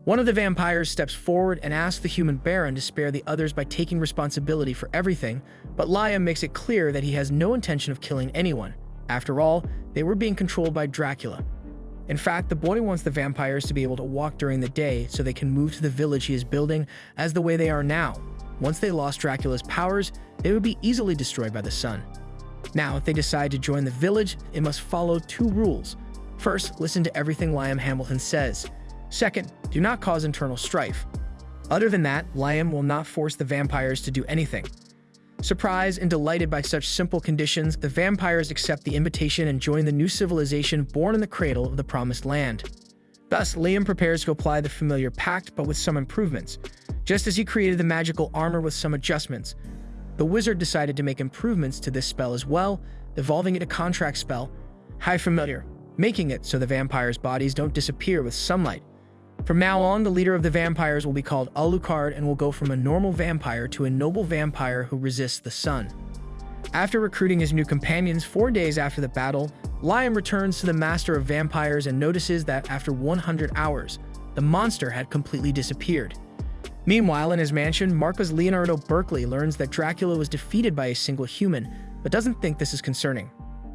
One of the vampires steps forward and asks the human Baron to spare the others by taking responsibility for everything, but Liam makes it clear that he has no intention of killing anyone. After all, they were being controlled by Dracula. In fact, the boy wants the vampires to be able to walk during the day so they can move to the village he is building as the way they are now. Once they lost Dracula's powers, they would be easily destroyed by the sun. Now, if they decide to join the village, it must follow 2 rules. First, listen to everything Liam Hamilton says. Second, do not cause internal strife. Other than that, Liam will not force the vampires to do anything. Surprised and delighted by such simple conditions, the vampires accept the invitation and join the new civilization born in the cradle of the Promised Land. Thus, Liam prepares to apply the familiar pact, but with some improvements. Just as he created the magical armor with some adjustments, the wizard decided to make improvements to this spell as well, evolving it a contract spell, High Familiar, making it so the vampires' bodies don't disappear with sunlight. From now on, the leader of the vampires will be called Alucard and will go from a normal vampire to a noble vampire who resists the sun. After recruiting his new companions 4 days after the battle, Liam returns to the Master of Vampires and notices that after 100 hours, the monster had completely disappeared. Meanwhile, in his mansion, Marquis Leonardo Berkeley learns that Dracula was defeated by a single human, but doesn't think this is concerning.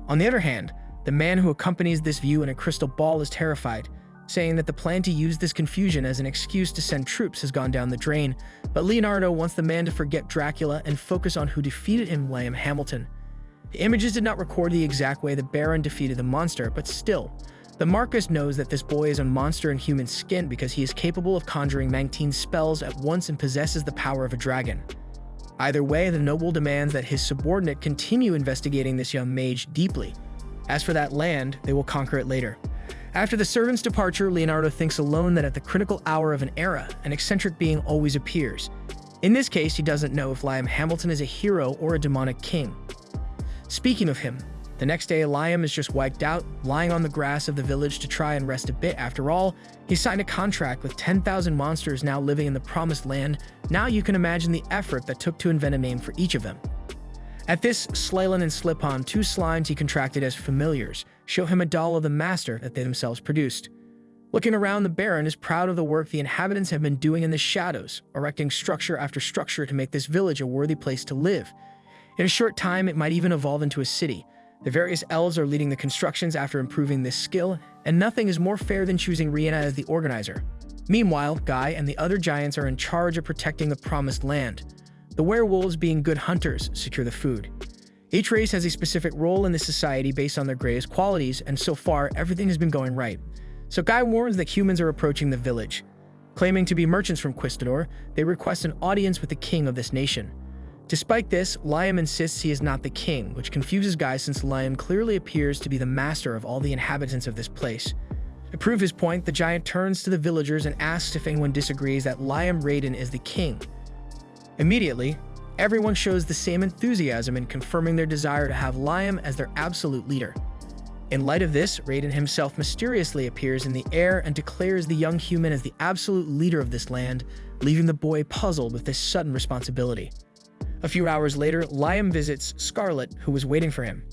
On the other hand, the man who accompanies this view in a crystal ball is terrified, saying that the plan to use this confusion as an excuse to send troops has gone down the drain, but Leonardo wants the man to forget Dracula and focus on who defeated him, Liam Hamilton. The images did not record the exact way the Baron defeated the monster, but still, the Marquis knows that this boy is a monster in human skin because he is capable of conjuring 19 spells at once and possesses the power of a dragon. Either way, the noble demands that his subordinate continue investigating this young mage deeply. As for that land, they will conquer it later. After the servant's departure, Leonardo thinks alone that at the critical hour of an era, an eccentric being always appears. In this case, he doesn't know if Liam Hamilton is a hero or a demonic king. Speaking of him, the next day Liam is just wiped out, lying on the grass of the village to try and rest a bit. After all, he signed a contract with 10,000 monsters now living in the Promised Land. Now you can imagine the effort that took to invent a name for each of them. At this, Slalin and Slipon, 2 slimes he contracted as familiars, show him a doll of the master that they themselves produced. Looking around, the Baron is proud of the work the inhabitants have been doing in the shadows, erecting structure after structure to make this village a worthy place to live. In a short time, it might even evolve into a city. The various elves are leading the constructions after improving this skill, and nothing is more fair than choosing Rihanna as the organizer. Meanwhile, Guy and the other giants are in charge of protecting the Promised Land. The werewolves, being good hunters, secure the food. Each race has a specific role in this society based on their greatest qualities, and so far, everything has been going right. So Guy warns that humans are approaching the village. Claiming to be merchants from Quistador, they request an audience with the king of this nation. Despite this, Liam insists he is not the king, which confuses Guy since Liam clearly appears to be the master of all the inhabitants of this place. To prove his point, the giant turns to the villagers and asks if anyone disagrees that Liam Raiden is the king. Immediately, everyone shows the same enthusiasm in confirming their desire to have Liam as their absolute leader. In light of this, Raiden himself mysteriously appears in the air and declares the young human as the absolute leader of this land, leaving the boy puzzled with this sudden responsibility. A few hours later, Liam visits Scarlet, who was waiting for him.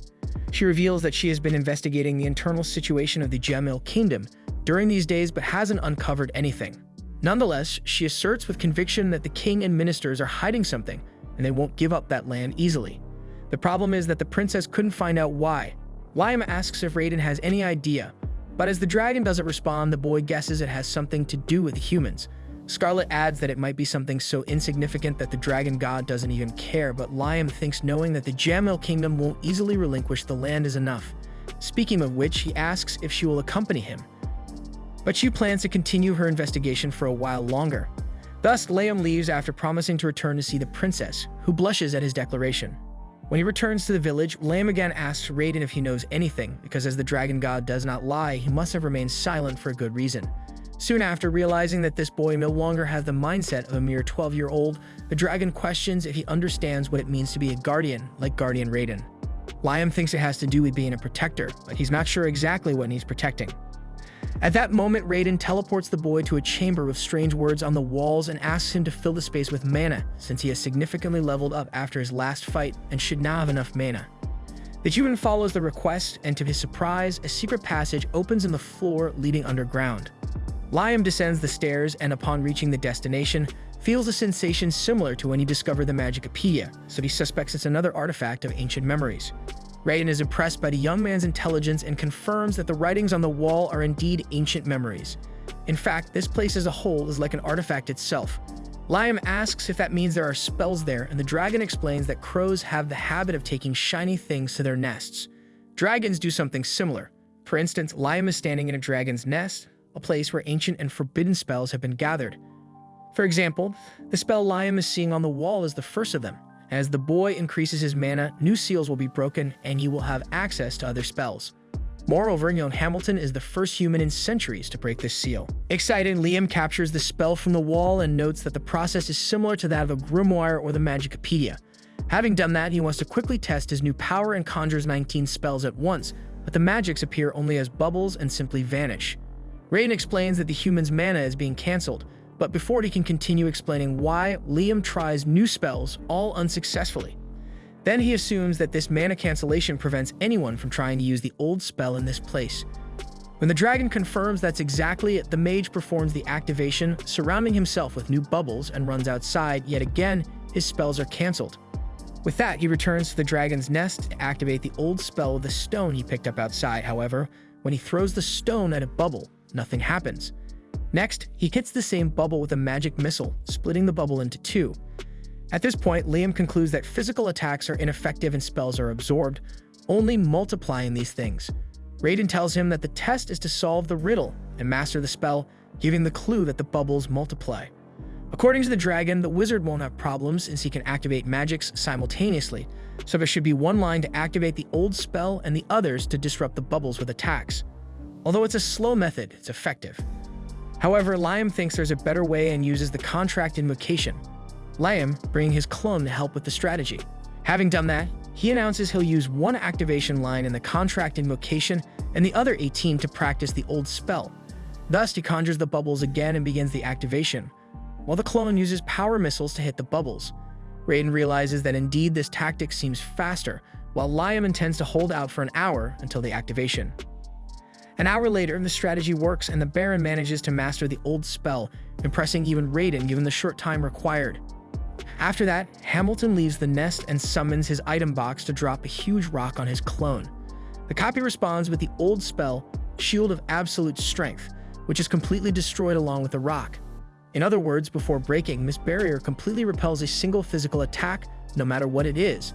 She reveals that she has been investigating the internal situation of the Jamil Kingdom during these days but hasn't uncovered anything. Nonetheless, she asserts with conviction that the king and ministers are hiding something, and they won't give up that land easily. The problem is that the princess couldn't find out why. Liam asks if Raiden has any idea, but as the dragon doesn't respond, the boy guesses it has something to do with humans. Scarlet adds that it might be something so insignificant that the dragon god doesn't even care, but Liam thinks knowing that the Jamil Kingdom won't easily relinquish the land is enough. Speaking of which, he asks if she will accompany him. But she plans to continue her investigation for a while longer. Thus, Liam leaves after promising to return to see the princess, who blushes at his declaration. When he returns to the village, Liam again asks Raiden if he knows anything, because as the dragon god does not lie, he must have remained silent for a good reason. Soon after realizing that this boy no longer has the mindset of a mere 12-year-old, the dragon questions if he understands what it means to be a guardian, like Guardian Raiden. Liam thinks it has to do with being a protector, but he's not sure exactly what he's protecting. At that moment, Raiden teleports the boy to a chamber with strange words on the walls and asks him to fill the space with mana, since he has significantly leveled up after his last fight and should now have enough mana. The human follows the request, and to his surprise, a secret passage opens in the floor leading underground. Liam descends the stairs and, upon reaching the destination, feels a sensation similar to when he discovered the Magicopedia, so he suspects it's another artifact of ancient memories. Raiden is impressed by the young man's intelligence and confirms that the writings on the wall are indeed ancient memories. In fact, this place as a whole is like an artifact itself. Liam asks if that means there are spells there, and the dragon explains that crows have the habit of taking shiny things to their nests. Dragons do something similar. For instance, Liam is standing in a dragon's nest, a place where ancient and forbidden spells have been gathered. For example, the spell Liam is seeing on the wall is the first of them. As the boy increases his mana, new seals will be broken, and he will have access to other spells. Moreover, young Hamilton is the first human in centuries to break this seal. Excited, Liam captures the spell from the wall and notes that the process is similar to that of a grimoire or the Magicopedia. Having done that, he wants to quickly test his new power and conjures 19 spells at once, but the magics appear only as bubbles and simply vanish. Raiden explains that the human's mana is being cancelled, but before he can continue explaining why, Liam tries new spells, all unsuccessfully. Then he assumes that this mana cancellation prevents anyone from trying to use the old spell in this place. When the dragon confirms that's exactly it, the mage performs the activation, surrounding himself with new bubbles, and runs outside. Yet again, his spells are cancelled. With that, he returns to the dragon's nest to activate the old spell with the stone he picked up outside. However, when he throws the stone at a bubble, nothing happens. Next, he hits the same bubble with a magic missile, splitting the bubble into two. At this point, Liam concludes that physical attacks are ineffective and spells are absorbed, only multiplying these things. Raiden tells him that the test is to solve the riddle and master the spell, giving the clue that the bubbles multiply. According to the dragon, the wizard won't have problems since he can activate magics simultaneously, so there should be one line to activate the old spell and the others to disrupt the bubbles with attacks. Although it's a slow method, it's effective. However, Liam thinks there's a better way and uses the contract invocation. Liam bringing his clone to help with the strategy. Having done that, he announces he'll use one activation line in the contract invocation and the other 18 to practice the old spell. Thus, he conjures the bubbles again and begins the activation, while the clone uses power missiles to hit the bubbles. Raiden realizes that indeed this tactic seems faster, while Liam intends to hold out for an hour until the activation. An hour later, the strategy works and the Baron manages to master the old spell, impressing even Raiden given the short time required. After that, Hamilton leaves the nest and summons his item box to drop a huge rock on his clone. The copy responds with the old spell, Shield of Absolute Strength, which is completely destroyed along with the rock. In other words, before breaking, this barrier completely repels a single physical attack, no matter what it is.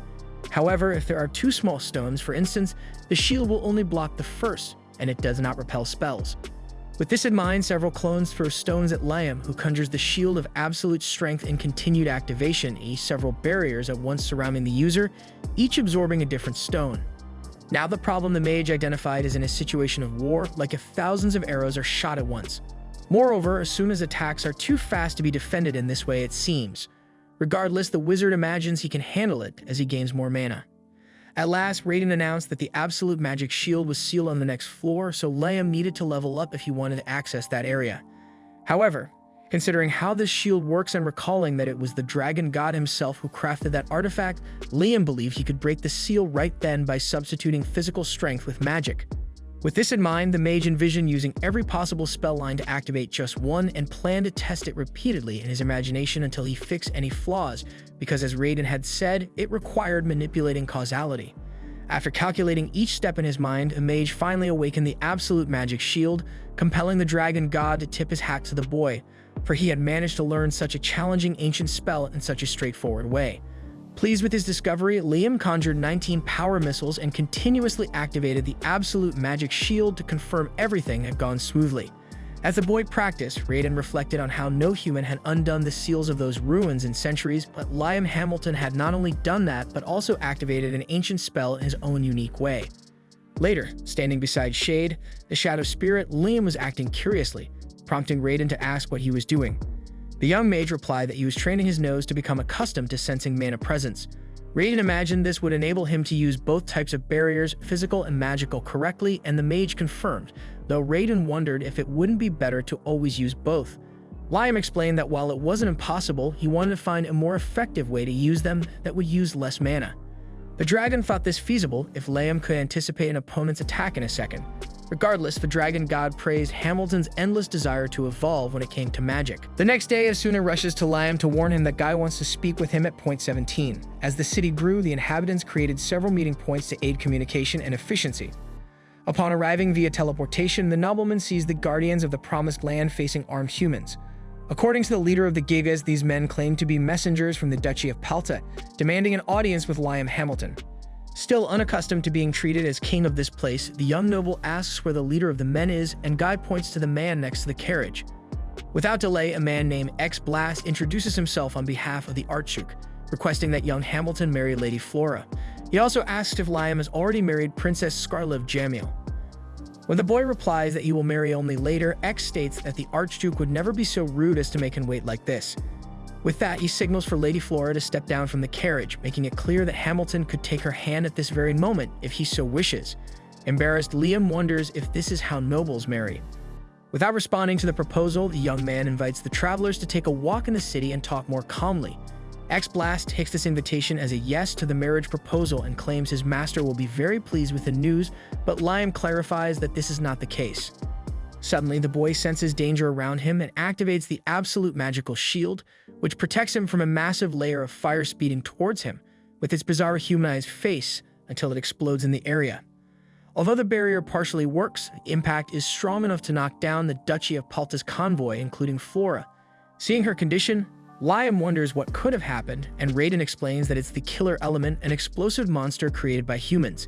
However, if there are two small stones, for instance, the shield will only block the first, and it does not repel spells. With this in mind, several clones throw stones at Liam, who conjures the Shield of Absolute Strength in continued activation, several barriers at once surrounding the user, each absorbing a different stone. Now the problem the mage identified is in a situation of war, like if thousands of arrows are shot at once. Moreover, as soon as attacks are too fast to be defended in this way, it seems. Regardless, the wizard imagines he can handle it as he gains more mana. At last, Raiden announced that the Absolute Magic Shield was sealed on the next floor, so Liam needed to level up if he wanted to access that area. However, considering how this shield works and recalling that it was the dragon god himself who crafted that artifact, Liam believed he could break the seal right then by substituting physical strength with magic. With this in mind, the mage envisioned using every possible spell line to activate just one and planned to test it repeatedly in his imagination until he fixed any flaws, because as Raiden had said, it required manipulating causality. After calculating each step in his mind, the mage finally awakened the Absolute Magic Shield, compelling the dragon god to tip his hat to the boy, for he had managed to learn such a challenging ancient spell in such a straightforward way. Pleased with his discovery, Liam conjured 19 power missiles and continuously activated the Absolute Magic Shield to confirm everything had gone smoothly. As the boy practiced, Raiden reflected on how no human had undone the seals of those ruins in centuries, but Liam Hamilton had not only done that, but also activated an ancient spell in his own unique way. Later, standing beside Shade, the shadow spirit, Liam was acting curiously, prompting Raiden to ask what he was doing. The young mage replied that he was training his nose to become accustomed to sensing mana presence. Raiden imagined this would enable him to use both types of barriers, physical and magical, correctly, and the mage confirmed, though Raiden wondered if it wouldn't be better to always use both. Liam explained that while it wasn't impossible, he wanted to find a more effective way to use them that would use less mana. The dragon thought this feasible if Liam could anticipate an opponent's attack in a second. Regardless, the dragon god praised Hamilton's endless desire to evolve when it came to magic. The next day, Asuna rushes to Liam to warn him that Guy wants to speak with him at point 17. As the city grew, the inhabitants created several meeting points to aid communication and efficiency. Upon arriving via teleportation, the nobleman sees the guardians of the Promised Land facing armed humans. According to the leader of the Gigas, these men claim to be messengers from the Duchy of Palta, demanding an audience with Liam Hamilton. Still unaccustomed to being treated as king of this place, the young noble asks where the leader of the men is, and Guy points to the man next to the carriage. Without delay, a man named X-Blast introduces himself on behalf of the Archduke, requesting that young Hamilton marry Lady Flora. He also asks if Liam has already married Princess Scarlet of Jamil. When the boy replies that he will marry only later, X states that the Archduke would never be so rude as to make him wait like this. With that, he signals for Lady Flora to step down from the carriage, making it clear that Hamilton could take her hand at this very moment if he so wishes. Embarrassed, Liam wonders if this is how nobles marry. Without responding to the proposal, the young man invites the travelers to take a walk in the city and talk more calmly. X-Blast takes this invitation as a yes to the marriage proposal and claims his master will be very pleased with the news, but Liam clarifies that this is not the case. Suddenly, the boy senses danger around him and activates the absolute magical shield, which protects him from a massive layer of fire speeding towards him, with its bizarre humanized face, until it explodes in the area. Although the barrier partially works, the impact is strong enough to knock down the Duchy of Palta's convoy, including Flora. Seeing her condition, Liam wonders what could have happened, and Raiden explains that it's the killer element, an explosive monster created by humans.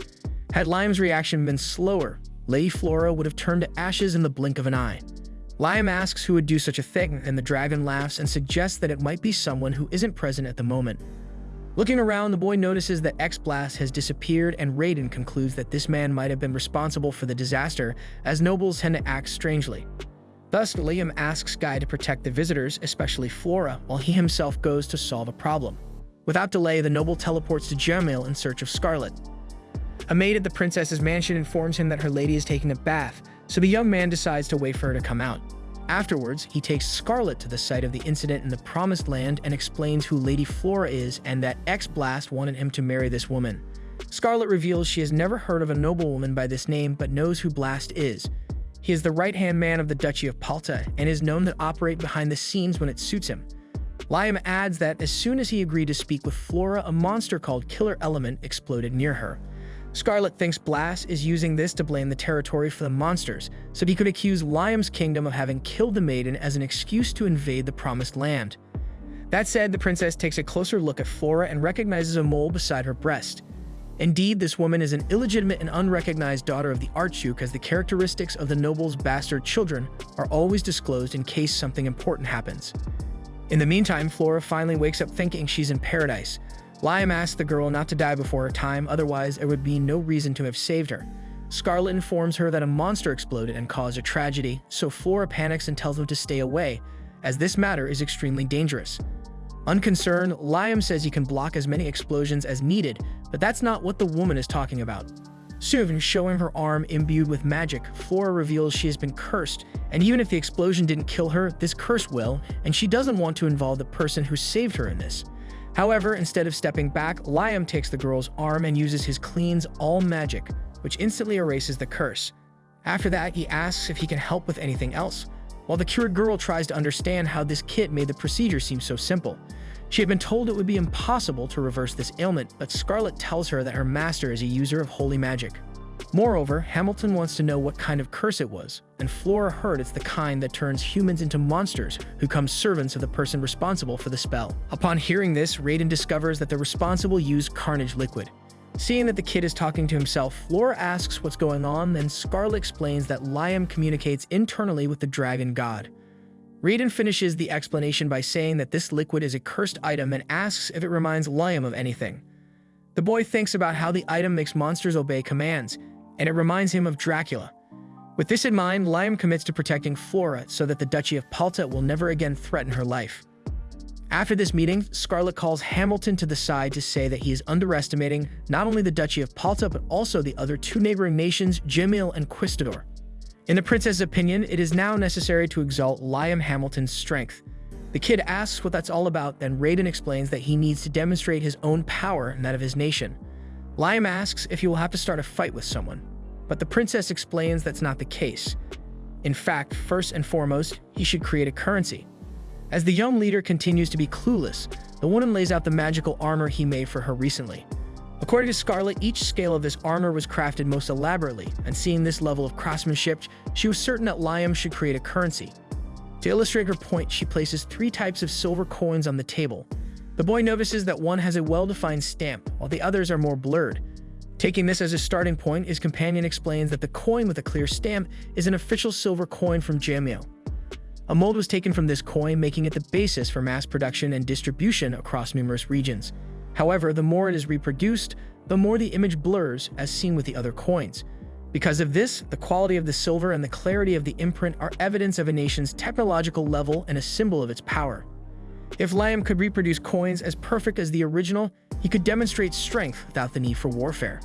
Had Liam's reaction been slower, Lady Flora would have turned to ashes in the blink of an eye. Liam asks who would do such a thing, and the dragon laughs and suggests that it might be someone who isn't present at the moment. Looking around, the boy notices that X-Blast has disappeared, and Raiden concludes that this man might have been responsible for the disaster, as nobles tend to act strangely. Thus, Liam asks Guy to protect the visitors, especially Flora, while he himself goes to solve a problem. Without delay, the noble teleports to Jamil in search of Scarlet. A maid at the princess's mansion informs him that her lady is taking a bath, so the young man decides to wait for her to come out. Afterwards, he takes Scarlet to the site of the incident in the Promised Land and explains who Lady Flora is and that X-Blast wanted him to marry this woman. Scarlet reveals she has never heard of a noblewoman by this name but knows who Blast is. He is the right-hand man of the Duchy of Palta and is known to operate behind the scenes when it suits him. Liam adds that as soon as he agreed to speak with Flora, a monster called Killer Element exploded near her. Scarlet thinks Blast is using this to blame the territory for the monsters, so he could accuse Liam's kingdom of having killed the maiden as an excuse to invade the Promised Land. That said, the princess takes a closer look at Flora and recognizes a mole beside her breast. Indeed, this woman is an illegitimate and unrecognized daughter of the Archduke, as the characteristics of the noble's bastard children are always disclosed in case something important happens. In the meantime, Flora finally wakes up thinking she's in paradise. Liam asks the girl not to die before her time, otherwise there would be no reason to have saved her. Scarlet informs her that a monster exploded and caused a tragedy, so Flora panics and tells them to stay away, as this matter is extremely dangerous. Unconcerned, Liam says he can block as many explosions as needed, but that's not what the woman is talking about. Soon, showing her arm imbued with magic, Flora reveals she has been cursed, and even if the explosion didn't kill her, this curse will, and she doesn't want to involve the person who saved her in this. However, instead of stepping back, Liam takes the girl's arm and uses his Cleanse All magic, which instantly erases the curse. After that, he asks if he can help with anything else, while the cured girl tries to understand how this kit made the procedure seem so simple. She had been told it would be impossible to reverse this ailment, but Scarlet tells her that her master is a user of holy magic. Moreover, Hamilton wants to know what kind of curse it was, and Flora heard it's the kind that turns humans into monsters who become servants of the person responsible for the spell. Upon hearing this, Raiden discovers that the responsible used Carnage liquid. Seeing that the kid is talking to himself, Flora asks what's going on, then Scarlet explains that Liam communicates internally with the dragon god. Raiden finishes the explanation by saying that this liquid is a cursed item and asks if it reminds Liam of anything. The boy thinks about how the item makes monsters obey commands, and it reminds him of Dracula. With this in mind, Liam commits to protecting Flora so that the Duchy of Palta will never again threaten her life. After this meeting, Scarlet calls Hamilton to the side to say that he is underestimating not only the Duchy of Palta but also the other two neighboring nations, Jamil and Quistador. In the princess's opinion, it is now necessary to exalt Liam Hamilton's strength. The kid asks what that's all about, then Raiden explains that he needs to demonstrate his own power and that of his nation. Liam asks if he will have to start a fight with someone, but the princess explains that's not the case. In fact, first and foremost, he should create a currency. As the young leader continues to be clueless, the woman lays out the magical armor he made for her recently. According to Scarlet, each scale of this armor was crafted most elaborately, and seeing this level of craftsmanship, she was certain that Liam should create a currency. To illustrate her point, she places 3 types of silver coins on the table. The boy notices that one has a well-defined stamp, while the others are more blurred. Taking this as a starting point, his companion explains that the coin with a clear stamp is an official silver coin from Jamil. A mold was taken from this coin, making it the basis for mass production and distribution across numerous regions. However, the more it is reproduced, the more the image blurs, as seen with the other coins. Because of this, the quality of the silver and the clarity of the imprint are evidence of a nation's technological level and a symbol of its power. If Liam could reproduce coins as perfect as the original, he could demonstrate strength without the need for warfare.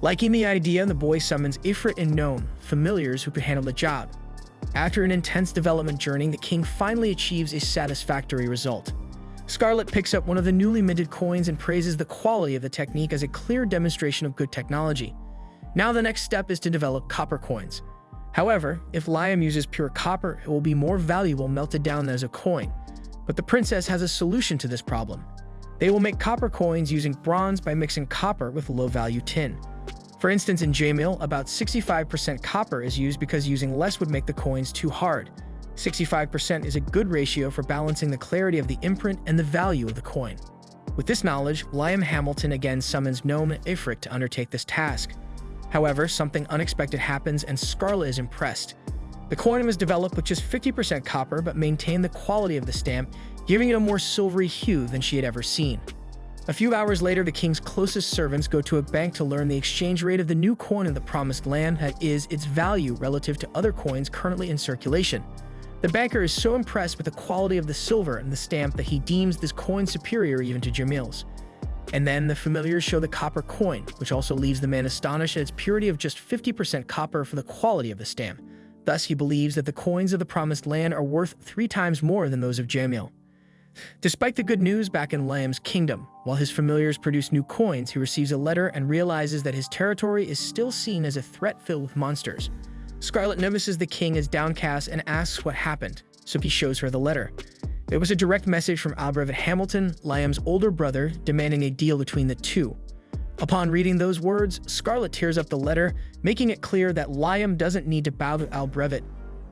Liking the idea, the boy summons Ifrit and Gnome, familiars who could handle the job. After an intense development journey, the king finally achieves a satisfactory result. Scarlet picks up one of the newly minted coins and praises the quality of the technique as a clear demonstration of good technology. Now the next step is to develop copper coins. However, if Liam uses pure copper, it will be more valuable melted down as a coin. But the princess has a solution to this problem. They will make copper coins using bronze by mixing copper with low-value tin. For instance, in Jamil, about 65% copper is used because using less would make the coins too hard. 65% is a good ratio for balancing the clarity of the imprint and the value of the coin. With this knowledge, Liam Hamilton again summons Gnome and Ifrit to undertake this task. However, something unexpected happens and Scarlet is impressed. The coin was developed with just 50% copper but maintained the quality of the stamp, giving it a more silvery hue than she had ever seen. A few hours later, the king's closest servants go to a bank to learn the exchange rate of the new coin in the Promised Land, that is, its value relative to other coins currently in circulation. The banker is so impressed with the quality of the silver and the stamp that he deems this coin superior even to Jamil's. And then the familiars show the copper coin, which also leaves the man astonished at its purity of just 50% copper for the quality of the stamp. Thus, he believes that the coins of the Promised Land are worth 3 times more than those of Jamil. Despite the good news back in Liam's kingdom, while his familiars produce new coins, he receives a letter and realizes that his territory is still seen as a threat filled with monsters. Scarlet notices the king is downcast and asks what happened, so he shows her the letter. It was a direct message from abridged Hamilton, Liam's older brother, demanding a deal between the two. Upon reading those words, Scarlet tears up the letter, making it clear that Liam doesn't need to bow to abridged,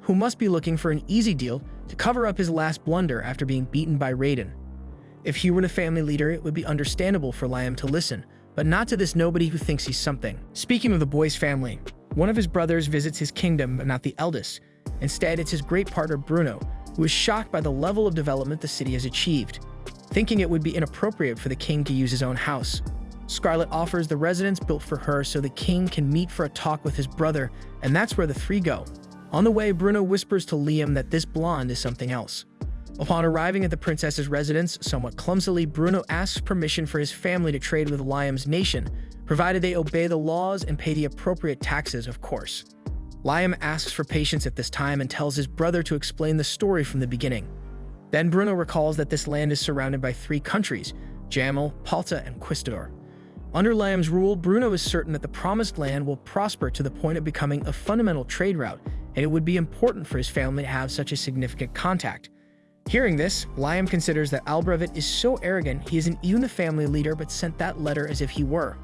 who must be looking for an easy deal to cover up his last blunder after being beaten by Raiden. If he were the family leader, it would be understandable for Liam to listen, but not to this nobody who thinks he's something. Speaking of the boy's family, one of his brothers visits his kingdom, but not the eldest. Instead, it's his great partner Bruno, who is shocked by the level of development the city has achieved. Thinking it would be inappropriate for the king to use his own house, Scarlet offers the residence built for her so the king can meet for a talk with his brother, and that's where the 3 go. On the way, Bruno whispers to Liam that this blonde is something else. Upon arriving at the princess's residence, somewhat clumsily, Bruno asks permission for his family to trade with Liam's nation, provided they obey the laws and pay the appropriate taxes, of course. Liam asks for patience at this time and tells his brother to explain the story from the beginning. Then Bruno recalls that this land is surrounded by 3 countries, Jamil, Palta, and Quistador. Under Liam's rule, Bruno is certain that the Promised Land will prosper to the point of becoming a fundamental trade route, and it would be important for his family to have such a significant contact. Hearing this, Liam considers that abridged is so arrogant he isn't even the family leader but sent that letter as if he were.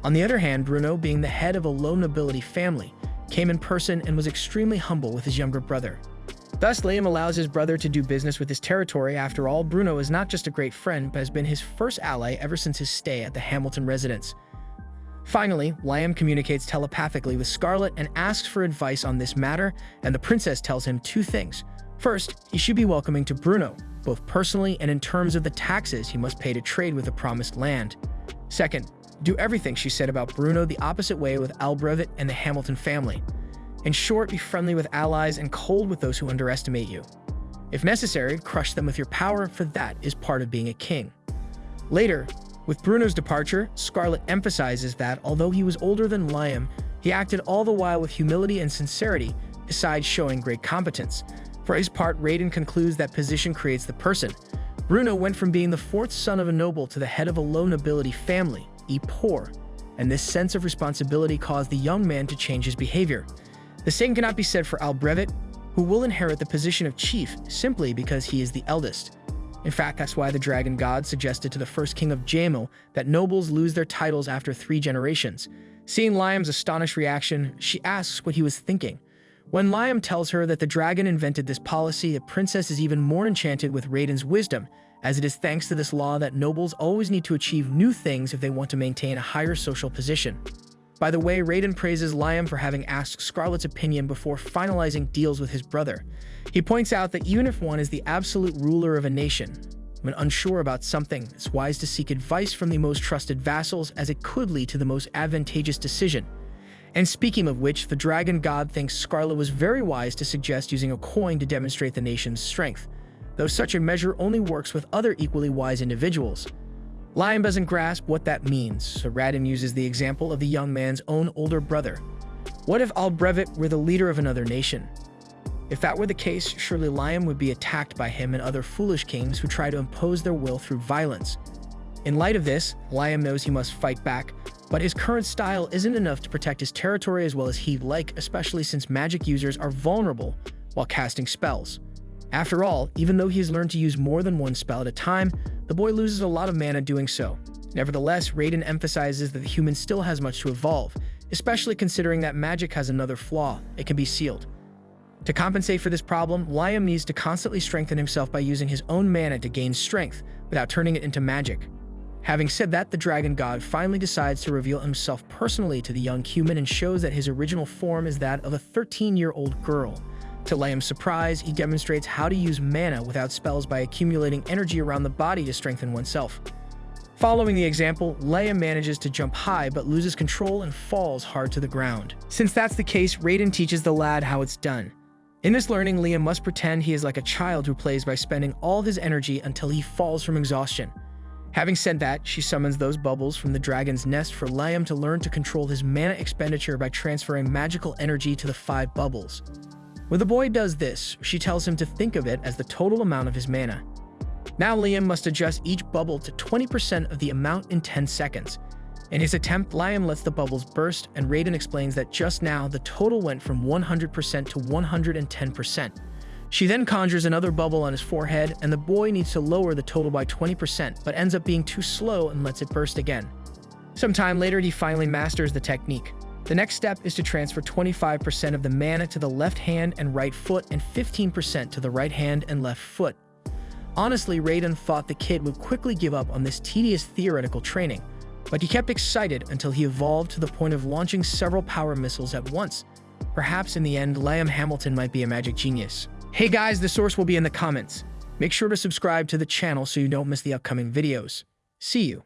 On the other hand, Bruno, being the head of a low nobility family, came in person and was extremely humble with his younger brother. Thus, Liam allows his brother to do business with his territory. After all, Bruno is not just a great friend, but has been his first ally ever since his stay at the Hamilton residence. Finally, Liam communicates telepathically with Scarlet and asks for advice on this matter, and the princess tells him 2 things. First, he should be welcoming to Bruno, both personally and in terms of the taxes he must pay to trade with the Promised Land. Second, do everything she said about Bruno the opposite way with abridged and the Hamilton family. In short, be friendly with allies and cold with those who underestimate you. If necessary, crush them with your power, for that is part of being a king. Later, with Bruno's departure, Scarlet emphasizes that although he was older than Liam, he acted all the while with humility and sincerity, besides showing great competence. For his part, Raiden concludes that position creates the person. Bruno went from being the fourth son of a noble to the head of a low nobility family, poor, and this sense of responsibility caused the young man to change his behavior. The same cannot be said for Albrevet, who will inherit the position of chief simply because he is the eldest. In fact, that's why the dragon god suggested to the first king of Jamel that nobles lose their titles after 3 generations. Seeing Liam's astonished reaction, she asks what he was thinking. When Liam tells her that the dragon invented this policy, the princess is even more enchanted with Raiden's wisdom, as it is thanks to this law that nobles always need to achieve new things if they want to maintain a higher social position. By the way, Raiden praises Liam for having asked Scarlet's opinion before finalizing deals with his brother. He points out that even if one is the absolute ruler of a nation, when unsure about something, it's wise to seek advice from the most trusted vassals, as it could lead to the most advantageous decision. And speaking of which, the dragon god thinks Scarlet was very wise to suggest using a coin to demonstrate the nation's strength, though such a measure only works with other equally wise individuals. Liam doesn't grasp what that means, so Raiden uses the example of the young man's own older brother. What if Albrevet were the leader of another nation? If that were the case, surely Liam would be attacked by him and other foolish kings who try to impose their will through violence. In light of this, Liam knows he must fight back, but his current style isn't enough to protect his territory as well as he'd like, especially since magic users are vulnerable while casting spells. After all, even though he has learned to use more than one spell at a time, the boy loses a lot of mana doing so. Nevertheless, Raiden emphasizes that the human still has much to evolve, especially considering that magic has another flaw: it can be sealed. To compensate for this problem, Liam needs to constantly strengthen himself by using his own mana to gain strength without turning it into magic. Having said that, the dragon god finally decides to reveal himself personally to the young human and shows that his original form is that of a 13-year-old girl. To Liam's surprise, he demonstrates how to use mana without spells by accumulating energy around the body to strengthen oneself. Following the example, Liam manages to jump high but loses control and falls hard to the ground. Since that's the case, Raiden teaches the lad how it's done. In this learning, Liam must pretend he is like a child who plays by spending all his energy until he falls from exhaustion. Having said that, she summons those bubbles from the dragon's nest for Liam to learn to control his mana expenditure by transferring magical energy to the 5 bubbles. When the boy does this, she tells him to think of it as the total amount of his mana. Now Liam must adjust each bubble to 20% of the amount in 10 seconds. In his attempt, Liam lets the bubbles burst, and Raiden explains that just now the total went from 100% to 110%. She then conjures another bubble on his forehead, and the boy needs to lower the total by 20%, but ends up being too slow and lets it burst again. Sometime later, he finally masters the technique. The next step is to transfer 25% of the mana to the left hand and right foot and 15% to the right hand and left foot. Honestly, Raiden thought the kid would quickly give up on this tedious theoretical training, but he kept excited until he evolved to the point of launching several power missiles at once. Perhaps in the end, Liam Hamilton might be a magic genius. Hey guys, the source will be in the comments. Make sure to subscribe to the channel so you don't miss the upcoming videos. See you.